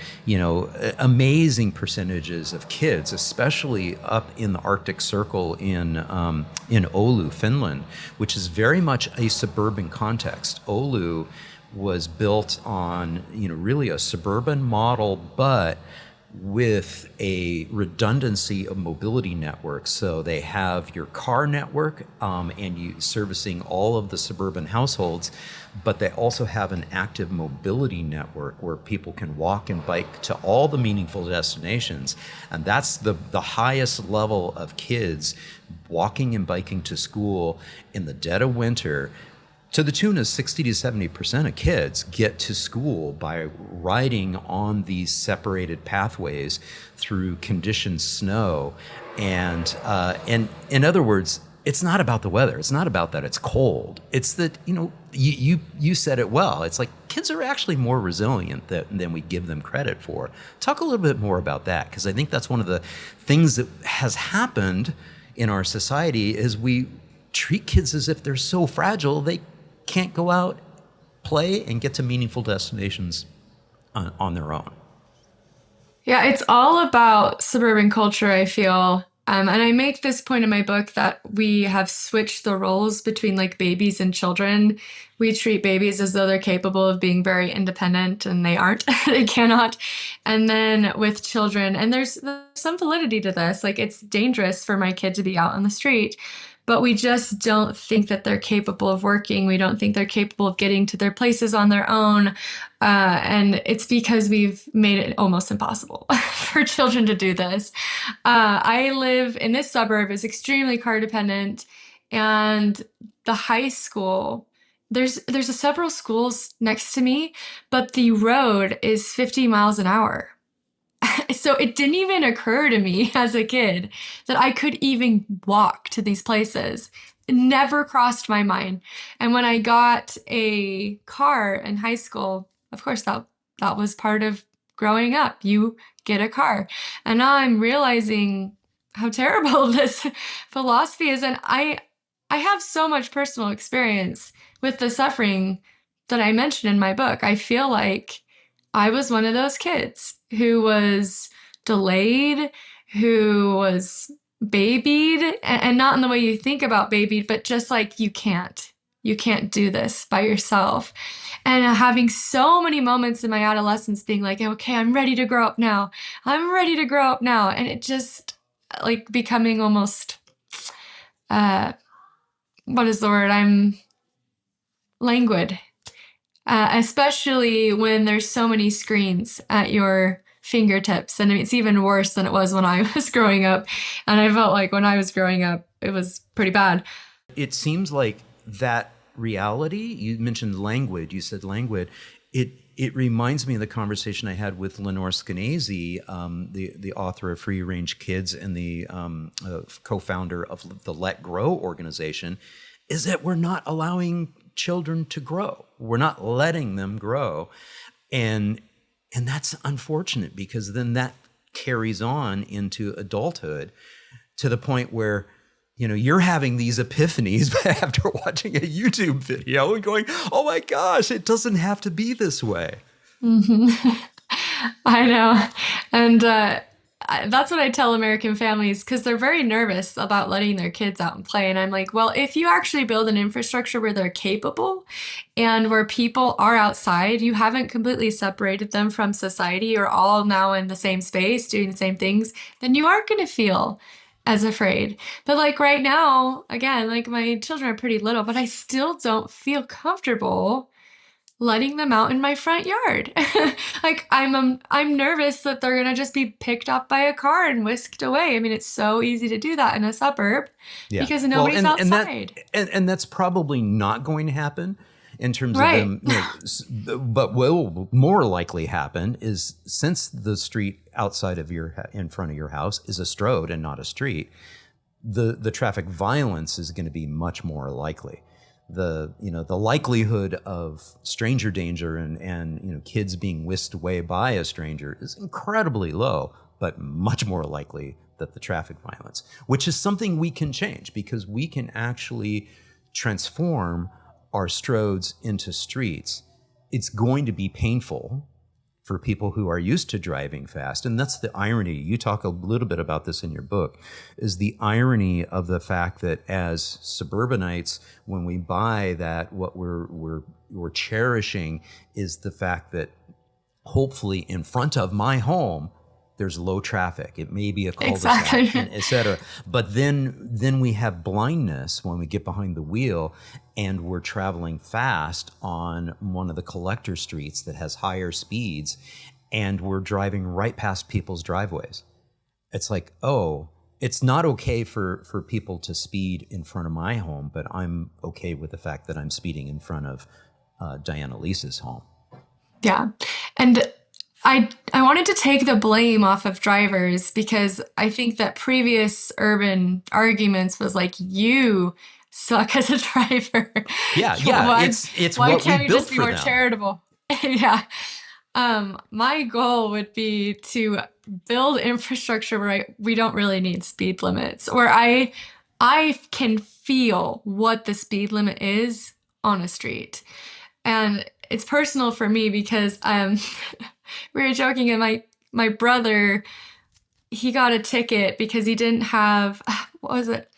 amazing percentages of kids, especially up in the Arctic Circle in Oulu, Finland, which is very much a suburban context. Oulu was built on, really a suburban model, but with a redundancy of mobility networks. So they have your car network and you servicing all of the suburban households, but they also have an active mobility network where people can walk and bike to all the meaningful destinations. And that's the highest level of kids walking and biking to school in the dead of winter, to the tune of 60 to 70% of kids get to school by riding on these separated pathways through conditioned snow. And in other words, it's not about the weather. It's not about that it's cold. It's that, you said it well. It's like kids are actually more resilient than we give them credit for. Talk a little bit more about that, because I think that's one of the things that has happened in our society is we treat kids as if they're so fragile they can't go out, play, and get to meaningful destinations on their own. Yeah, it's all about suburban culture, I feel. And I make this point in my book that we have switched the roles between like babies and children. We treat babies as though they're capable of being very independent, and they aren't. They cannot. And then with children, and there's some validity to this, like it's dangerous for my kid to be out on the street, but we just don't think that they're capable of working. We don't think they're capable of getting to their places on their own. And it's because we've made it almost impossible for children to do this. I live in this suburb, is extremely car dependent, and the high school, there's several schools next to me, but the road is 50 miles an hour. So it didn't even occur to me as a kid that I could even walk to these places. It never crossed my mind. And when I got a car in high school, of course that was part of growing up. You get a car. And now I'm realizing how terrible this philosophy is. And I have so much personal experience with the suffering that I mentioned in my book. I feel like I was one of those kids who was delayed, who was babied, and not in the way you think about babied, but just like you can't do this by yourself. And having so many moments in my adolescence being like, okay, I'm ready to grow up now. I'm ready to grow up now. And it just like becoming almost, uh, what is the word? I'm languid, especially when there's so many screens at your fingertips. And it's even worse than it was when I was growing up. And I felt like when I was growing up, it was pretty bad. It seems like that reality, you mentioned languid, you said languid, it reminds me of the conversation I had with Lenore Skenazy, the author of Free Range Kids and the co-founder of the Let Grow organization, is that we're not allowing children to grow. We're not letting them grow. And that's unfortunate, because then that carries on into adulthood to the point where, you know, you're having these epiphanies after watching a YouTube video and going, oh my gosh, it doesn't have to be this way. Mm-hmm. I know. And that's what I tell American families, because they're very nervous about letting their kids out and play. And I'm like, well, if you actually build an infrastructure where they're capable and where people are outside, you haven't completely separated them from society, you're all now in the same space doing the same things, then you aren't going to feel as afraid. But like right now, again, like my children are pretty little, but I still don't feel comfortable letting them out in my front yard. Like I'm nervous that they're gonna just be picked up by a car and whisked away. I mean, it's so easy to do that in a suburb Yeah. because Well, nobody's outside. and that's probably not going to happen in terms of Right. them. You know, but what will more likely happen is, since the street outside of in front of your house is a strode and not a street, the traffic violence is going to be much more likely. The likelihood of stranger danger and kids being whisked away by a stranger is incredibly low, but much more likely that the traffic violence, which is something we can change, because we can actually transform our stroads into streets. It's going to be painful for people who are used to driving fast. And that's the irony. You talk a little bit about this in your book, is the irony of the fact that as suburbanites, when we buy that, what we're cherishing is the fact that hopefully in front of my home, there's low traffic. It may be a cul-de-sac, Exactly. et cetera. But then we have blindness when we get behind the wheel and we're traveling fast on one of the collector streets that has higher speeds, and we're driving right past people's driveways. It's like, oh, it's not okay for people to speed in front of my home, but I'm okay with the fact that I'm speeding in front of Diane Alisa's home. Yeah. And I wanted to take the blame off of drivers, because I think that previous urban arguments was like, you suck as a driver. Yeah, Why, it's why what we can't you built just be for more them. charitable? Yeah. My goal would be to build infrastructure where we don't really need speed limits, where I can feel what the speed limit is on a street. And it's personal for me because we were joking, and my brother, he got a ticket because he didn't have what was it?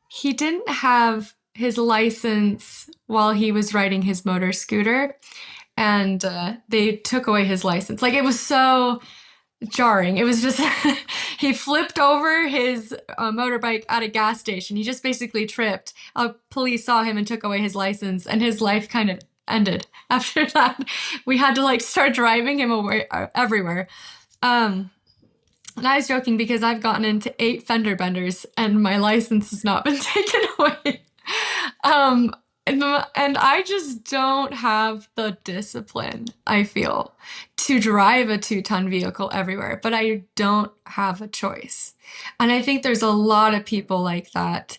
He didn't have his license while he was riding his motor scooter, and they took away his license. Like, it was so jarring. It was just he flipped over his motorbike at a gas station. He just basically tripped. Police saw him and took away his license, and his life kind of ended after that. We had to like start driving him away everywhere. And I was joking because I've gotten into 8 fender benders and my license has not been taken away. Um, and I just don't have the discipline, I feel, to drive a 2-ton vehicle everywhere, but I don't have a choice. And I think there's a lot of people like that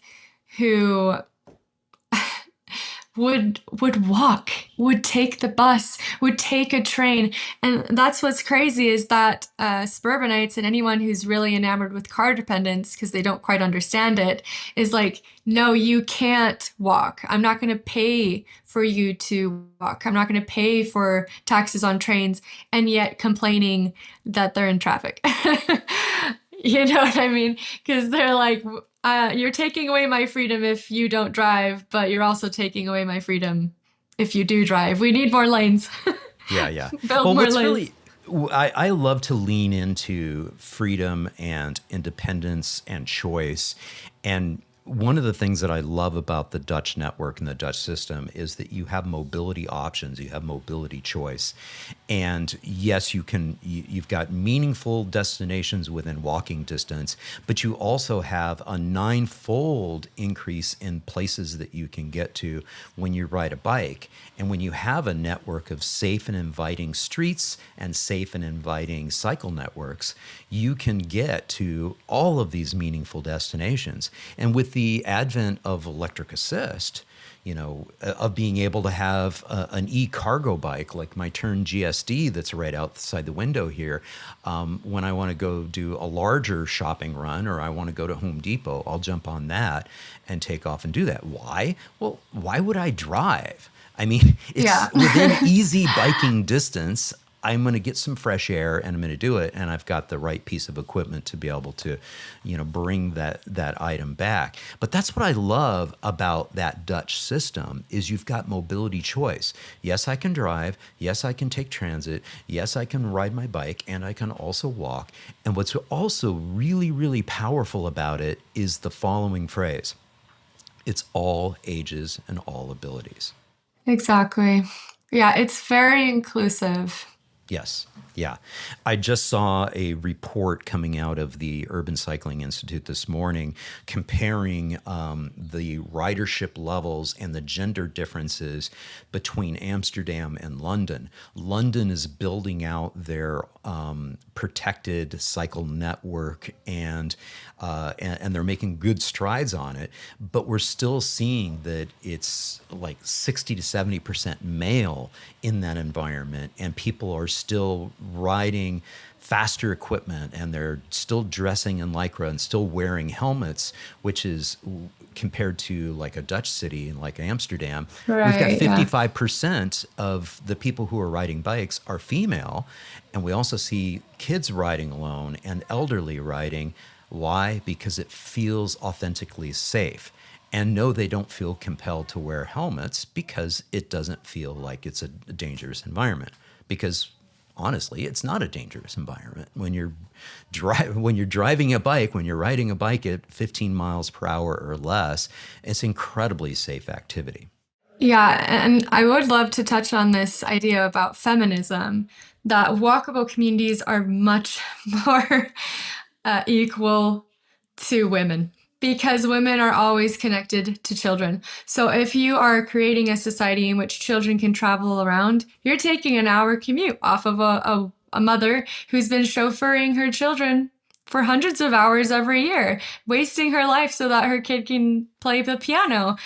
who would walk, would take the bus, would take a train. And that's what's crazy, is that suburbanites and anyone who's really enamored with car dependence, because they don't quite understand it, is like, no, you can't walk. I'm not going to pay for you to walk. I'm not going to pay for taxes on trains, and yet complaining that they're in traffic. You know what I mean? Because they're like, you're taking away my freedom if you don't drive, but you're also taking away my freedom if you do drive. We need more lanes. Yeah. Build Well, more what's lanes. really, I love to lean into freedom and independence and choice. And One of the things that I love about the Dutch network and the Dutch system is that you have mobility options, you have mobility choice. And yes, you've got meaningful destinations within walking distance, but you also have a ninefold increase in places that you can get to when you ride a bike. And when you have a network of safe and inviting streets and safe and inviting cycle networks, you can get to all of these meaningful destinations. And with the advent of electric assist, of being able to have an e-cargo bike like my Turn GSD that's right outside the window here. When I want to go do a larger shopping run or I want to go to Home Depot, I'll jump on that and take off and do that. Why? Well, why would I drive? I mean, it's Yeah. within easy biking distance. I'm going to get some fresh air and I'm going to do it. And I've got the right piece of equipment to be able to, bring that item back. But that's what I love about that Dutch system is you've got mobility choice. Yes, I can drive. Yes, I can take transit. Yes, I can ride my bike and I can also walk. And what's also really, really powerful about it is the following phrase. It's all ages and all abilities. Exactly. Yeah, it's very inclusive. Yes. Yeah. I just saw a report coming out of the Urban Cycling Institute this morning comparing the ridership levels and the gender differences between Amsterdam and London. London is building out their protected cycle network and they're making good strides on it, but we're still seeing that it's like 60 to 70% male in that environment, and people are still riding faster equipment and they're still dressing in lycra and still wearing helmets, which is compared to like a Dutch city like Amsterdam. We've got Right. Yeah. 55% of the people who are riding bikes are female, and we also see kids riding alone and elderly riding. Why? Because it feels authentically safe. And no, they don't feel compelled to wear helmets because it doesn't feel like it's a dangerous environment. Because honestly, it's not a dangerous environment. When you're driving a bike, when you're riding a bike at 15 miles per hour or less, it's incredibly safe activity. Yeah, and I would love to touch on this idea about feminism, that walkable communities are much more equal to women because women are always connected to children. So if you are creating a society in which children can travel around, you're taking an hour commute off of a mother who's been chauffeuring her children for hundreds of hours every year, wasting her life so that her kid can play the piano.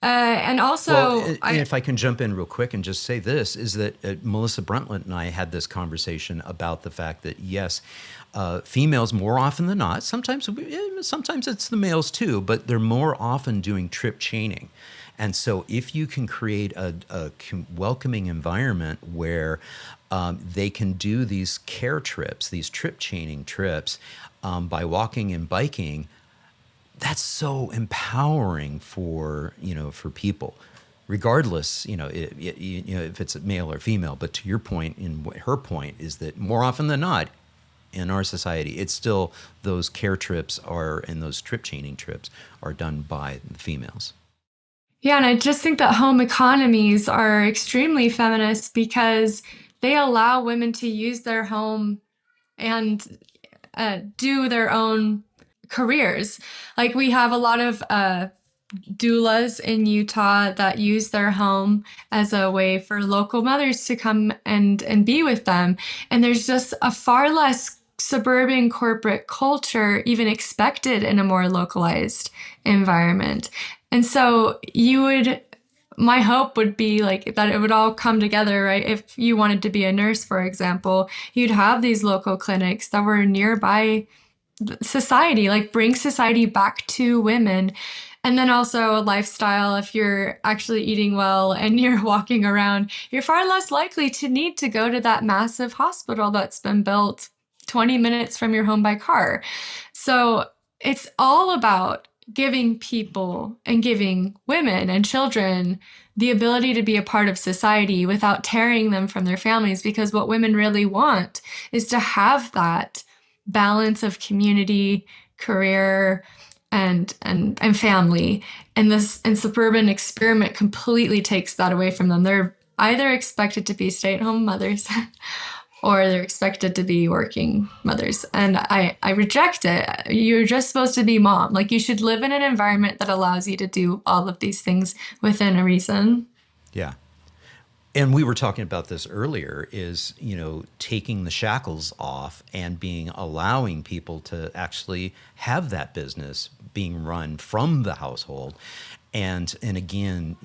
And Well, also, if I can jump in real quick and just say this, is that Melissa Bruntlett and I had this conversation about the fact that, yes, females more often than not, sometimes it's the males too, but they're more often doing trip chaining. And so if you can create a welcoming environment where they can do these care trips, these trip chaining trips by walking and biking, that's so empowering for people, regardless if it's male or female. But to your point, and her point is that more often than not in our society, it's still those care trips are and those trip chaining trips are done by the females. yeah, and I just think that home economies are extremely feminist because they allow women to use their home and do their own careers. Like we have a lot of doulas in Utah that use their home as a way for local mothers to come and be with them. And there's just a far less suburban corporate culture even expected in a more localized environment. And so you would my hope would be like that it would all come together, right? If you wanted to be a nurse, for example, you'd have these local clinics that were nearby society, like bring society back to women. And then also a lifestyle, if you're actually eating well and you're walking around, you're far less likely to need to go to that massive hospital that's been built 20 minutes from your home by car. So it's all about giving people and giving women and children the ability to be a part of society without tearing them from their families, because what women really want is to have that balance of community, career, and family. And suburban experiment completely takes that away from them. They're either expected to be stay-at-home mothers or they're expected to be working mothers. And I reject it. You're just supposed to be mom. Like you should live in an environment that allows you to do all of these things within a reason. Yeah. And we were talking about this earlier is, taking the shackles off and allowing people to actually have that business being run from the household. And again,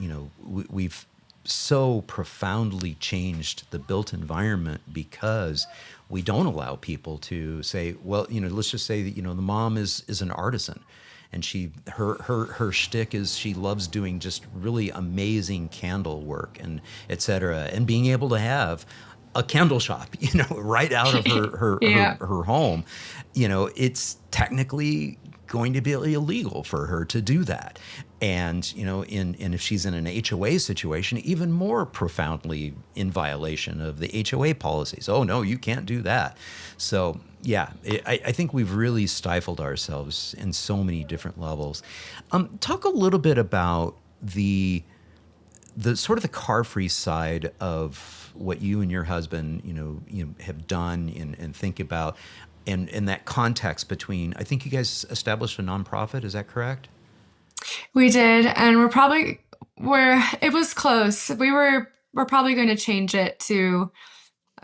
we've so profoundly changed the built environment because we don't allow people to say, well, let's just say that, the mom is an artisan and her shtick is she loves doing just really amazing candle work and et cetera, and being able to have a candle shop, right out of Yeah. her home, it's technically going to be illegal for her to do that. And, and if she's in an HOA situation, even more profoundly in violation of the HOA policies. Oh, no, you can't do that. So, yeah, I think we've really stifled ourselves in so many different levels. Talk a little bit about the sort of the car-free side of what you and your husband, have done and think about, and in that context between, I think you guys established a nonprofit, is that correct? We did, and it was close. We're probably going to change it to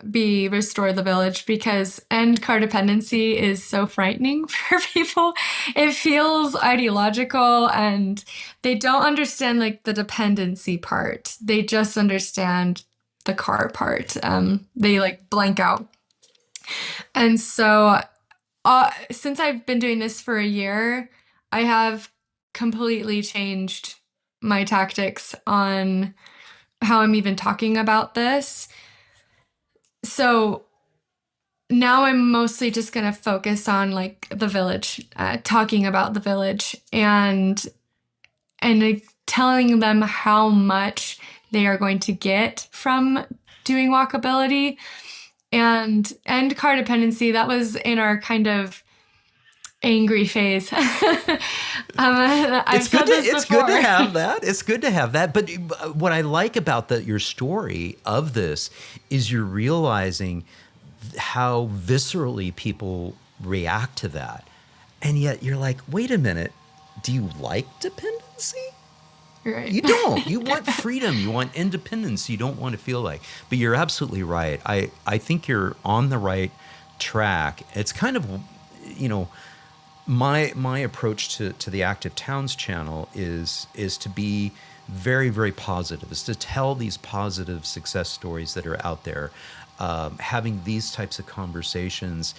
be Restore the Village because end car dependency is so frightening for people. It feels ideological and they don't understand like the dependency part. They just understand the car part. They like blank out. And so since I've been doing this for a year, I have completely changed my tactics on how I'm even talking about this. So now I'm mostly just going to focus on like the village, talking about the village and telling them how much they are going to get from doing walkability and car dependency. That was in our kind of angry phase. I've said this It's good to before. have that. It's good to have that. But what I like about your story of this is you're realizing how viscerally people react to that. And yet you're like, wait a minute, do you like dependency? Right. You don't. You want freedom. You want independence. You don't want to feel like. But you're absolutely right. I think you're on the right track. It's kind of, you know, my approach to the Active Towns channel is to be very, very positive, is to tell these positive success stories that are out there, having these types of conversations,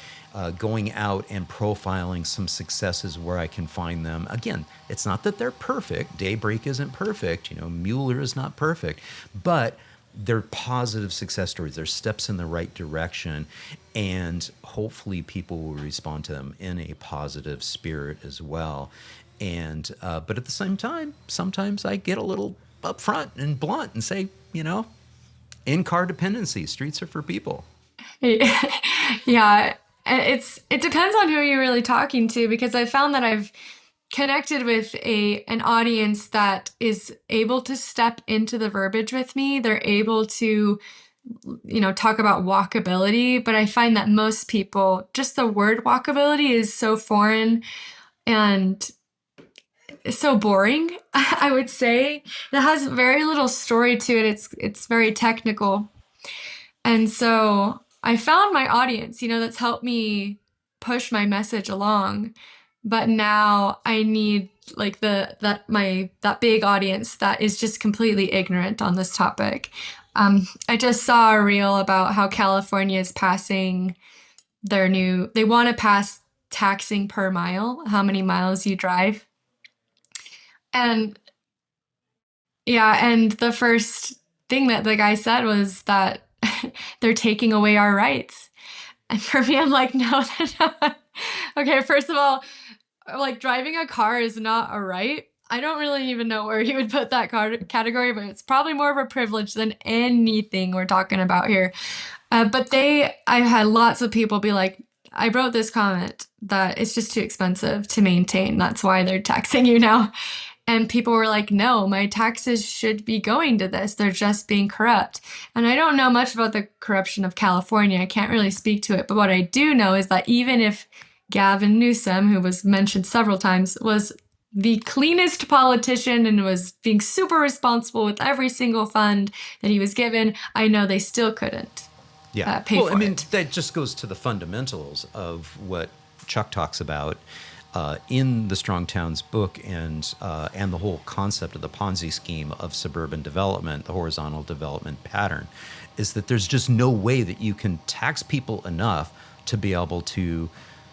going out and profiling some successes where I can find them. Again, it's not that they're perfect. Daybreak isn't perfect. You know, Mueller is not perfect, but they're positive success stories. They're steps in the right direction, and hopefully people will respond to them in a positive spirit as well. And but at the same time, sometimes I get a little upfront and blunt and say, you know, in car dependency, streets are for people. Yeah, it depends on who you're really talking to because I found that I've connected with a an audience that is able to step into the verbiage with me. They're able to, talk about walkability, but I find that most people, just the word walkability is so foreign and so boring, I would say. It has very little story to it. It's very technical. And so I found my audience, that's helped me push my message along. But now I need like that big audience that is just completely ignorant on this topic. I just saw a reel about how California is passing they want to pass taxing per mile, how many miles you drive. And yeah, and the first thing that the guy said was that they're taking away our rights. And for me, I'm like, no, they're not. Okay, first of all, like driving a car is not a right. I don't really even know where you would put that car category, but it's probably more of a privilege than anything we're talking about here. I've had lots of people be like, I wrote this comment that it's just too expensive to maintain. That's why they're taxing you now. And people were like, no, my taxes should be going to this. They're just being corrupt. And I don't know much about the corruption of California. I can't really speak to it. But what I do know is that even if Gavin Newsom, who was mentioned several times, was the cleanest politician and was being super responsible with every single fund that he was given, I know they still couldn't pay for it. I mean, that just goes to the fundamentals of what Chuck talks about in the Strong Towns book, and the whole concept of the Ponzi scheme of suburban development, the horizontal development pattern, is that there's just no way that you can tax people enough to be able to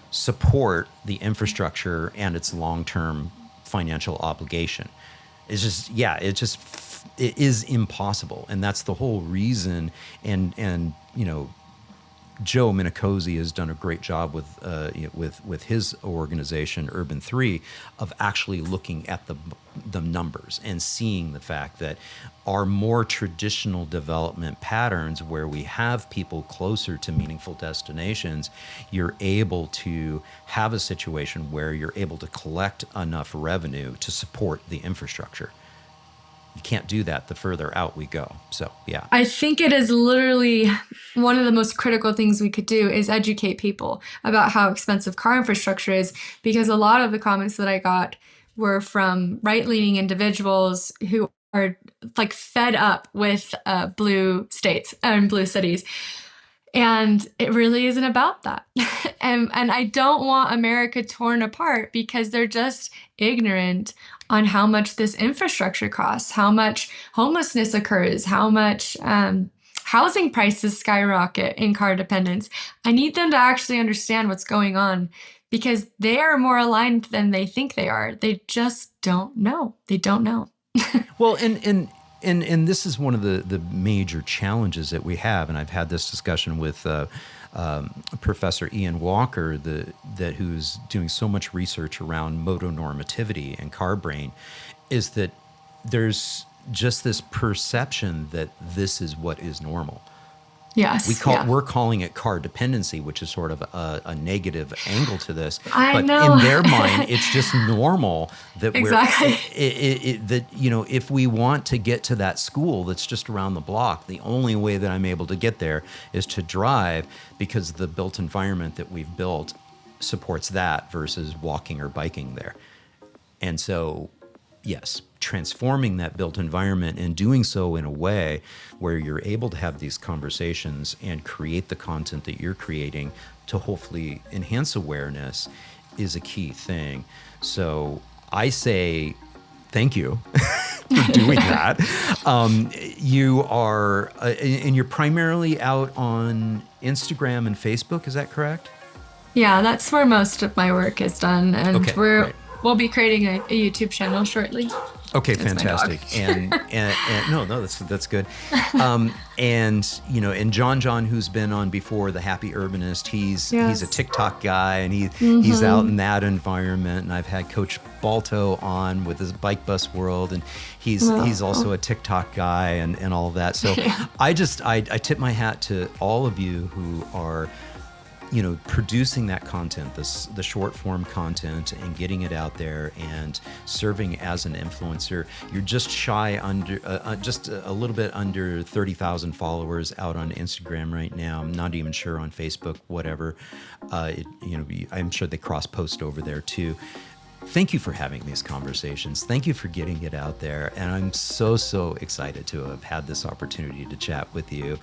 support the infrastructure and its long-term financial obligation. It's just, it is impossible. And that's the whole reason. And Joe Minicozy has done a great job with his organization, Urban 3, of actually looking at the numbers and seeing the fact that our more traditional development patterns, where we have people closer to meaningful destinations, you're able to have a situation where you're able to collect enough revenue to support the infrastructure. You can't do that the further out we go. So, yeah. I think it is literally one of the most critical things we could do is educate people about how expensive car infrastructure is, because a lot of the comments that I got were from right-leaning individuals who are like fed up with blue states and blue cities. And it really isn't about that. and I don't want America torn apart because they're just ignorant on how much this infrastructure costs, how much homelessness occurs, how much housing prices skyrocket in car dependence. I need them to actually understand what's going on because they are more aligned than they think they are. They just don't know. They don't know. Well, and this is one of the major challenges that we have, and I've had this discussion with Professor Ian Walker, who's doing so much research around motonormativity and car brain, is that there's just this perception that this is what is normal. Yes. We're calling it car dependency, which is sort of a negative angle to this. I but know. in their mind, it's just normal that exactly. If we want to get to that school that's just around the block, the only way that I'm able to get there is to drive, because the built environment that we've built supports that versus walking or biking there. And so, yes, transforming that built environment and doing so in a way where you're able to have these conversations and create the content that you're creating to hopefully enhance awareness is a key thing. So I say thank you for doing that. You are, and you're primarily out on Instagram and Facebook, is that correct? Yeah, that's where most of my work is done. And Okay, we'll be creating a YouTube channel shortly. Okay, fantastic. And no, that's good. And John, who's been on before, the Happy Urbanist, he's a TikTok guy, and he's out in that environment. And I've had Coach Balto on with his Bike Bus World, and he's also a TikTok guy and all of that. So I tip my hat to all of you who are producing that content, the short form content, and getting it out there and serving as an influencer. You're just just a little bit under 30,000 followers out on Instagram right now. I'm not even sure on Facebook, whatever. I'm sure they cross post over there too. Thank you for having these conversations. Thank you for getting it out there. And I'm so excited to have had this opportunity to chat with you.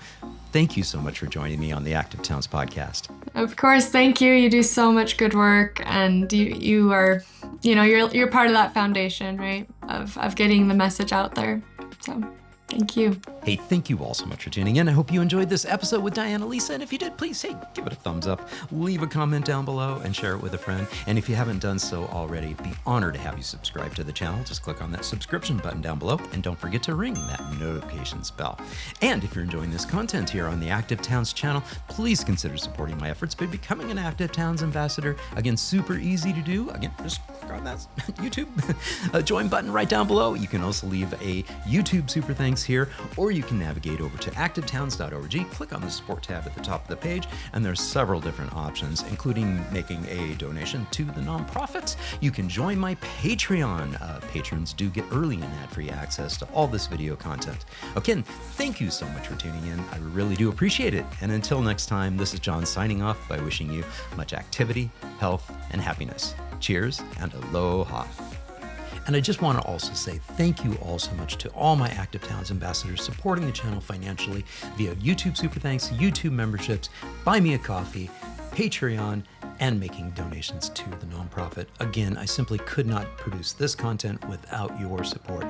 Thank you so much for joining me on the Active Towns podcast. Of course, thank you. You do so much good work, and you are, you're part of that foundation, right? Of getting the message out there. So thank you. Hey, thank you all so much for tuning in. I hope you enjoyed this episode with Diane Alisa. And if you did, please, give it a thumbs up, leave a comment down below, and share it with a friend. And if you haven't done so already, be honored to have you subscribe to the channel. Just click on that subscription button down below, and don't forget to ring that notifications bell. And if you're enjoying this content here on the Active Towns channel, please consider supporting my efforts by becoming an Active Towns ambassador. Again, super easy to do. Again, just click on that YouTube join button right down below. You can also leave a YouTube super thanks links here, or you can navigate over to activetowns.org, click on the support tab at the top of the page, and there's several different options, including making a donation to the nonprofit. You can join my Patreon. Patrons do get early and ad-free access to all this video content. Again, thank you so much for tuning in. I really do appreciate it. And until next time, this is John signing off by wishing you much activity, health, and happiness. Cheers and aloha. And I just want to also say thank you all so much to all my Active Towns ambassadors supporting the channel financially via YouTube Super Thanks, YouTube memberships, Buy Me a Coffee, Patreon, and making donations to the nonprofit. Again, I simply could not produce this content without your support.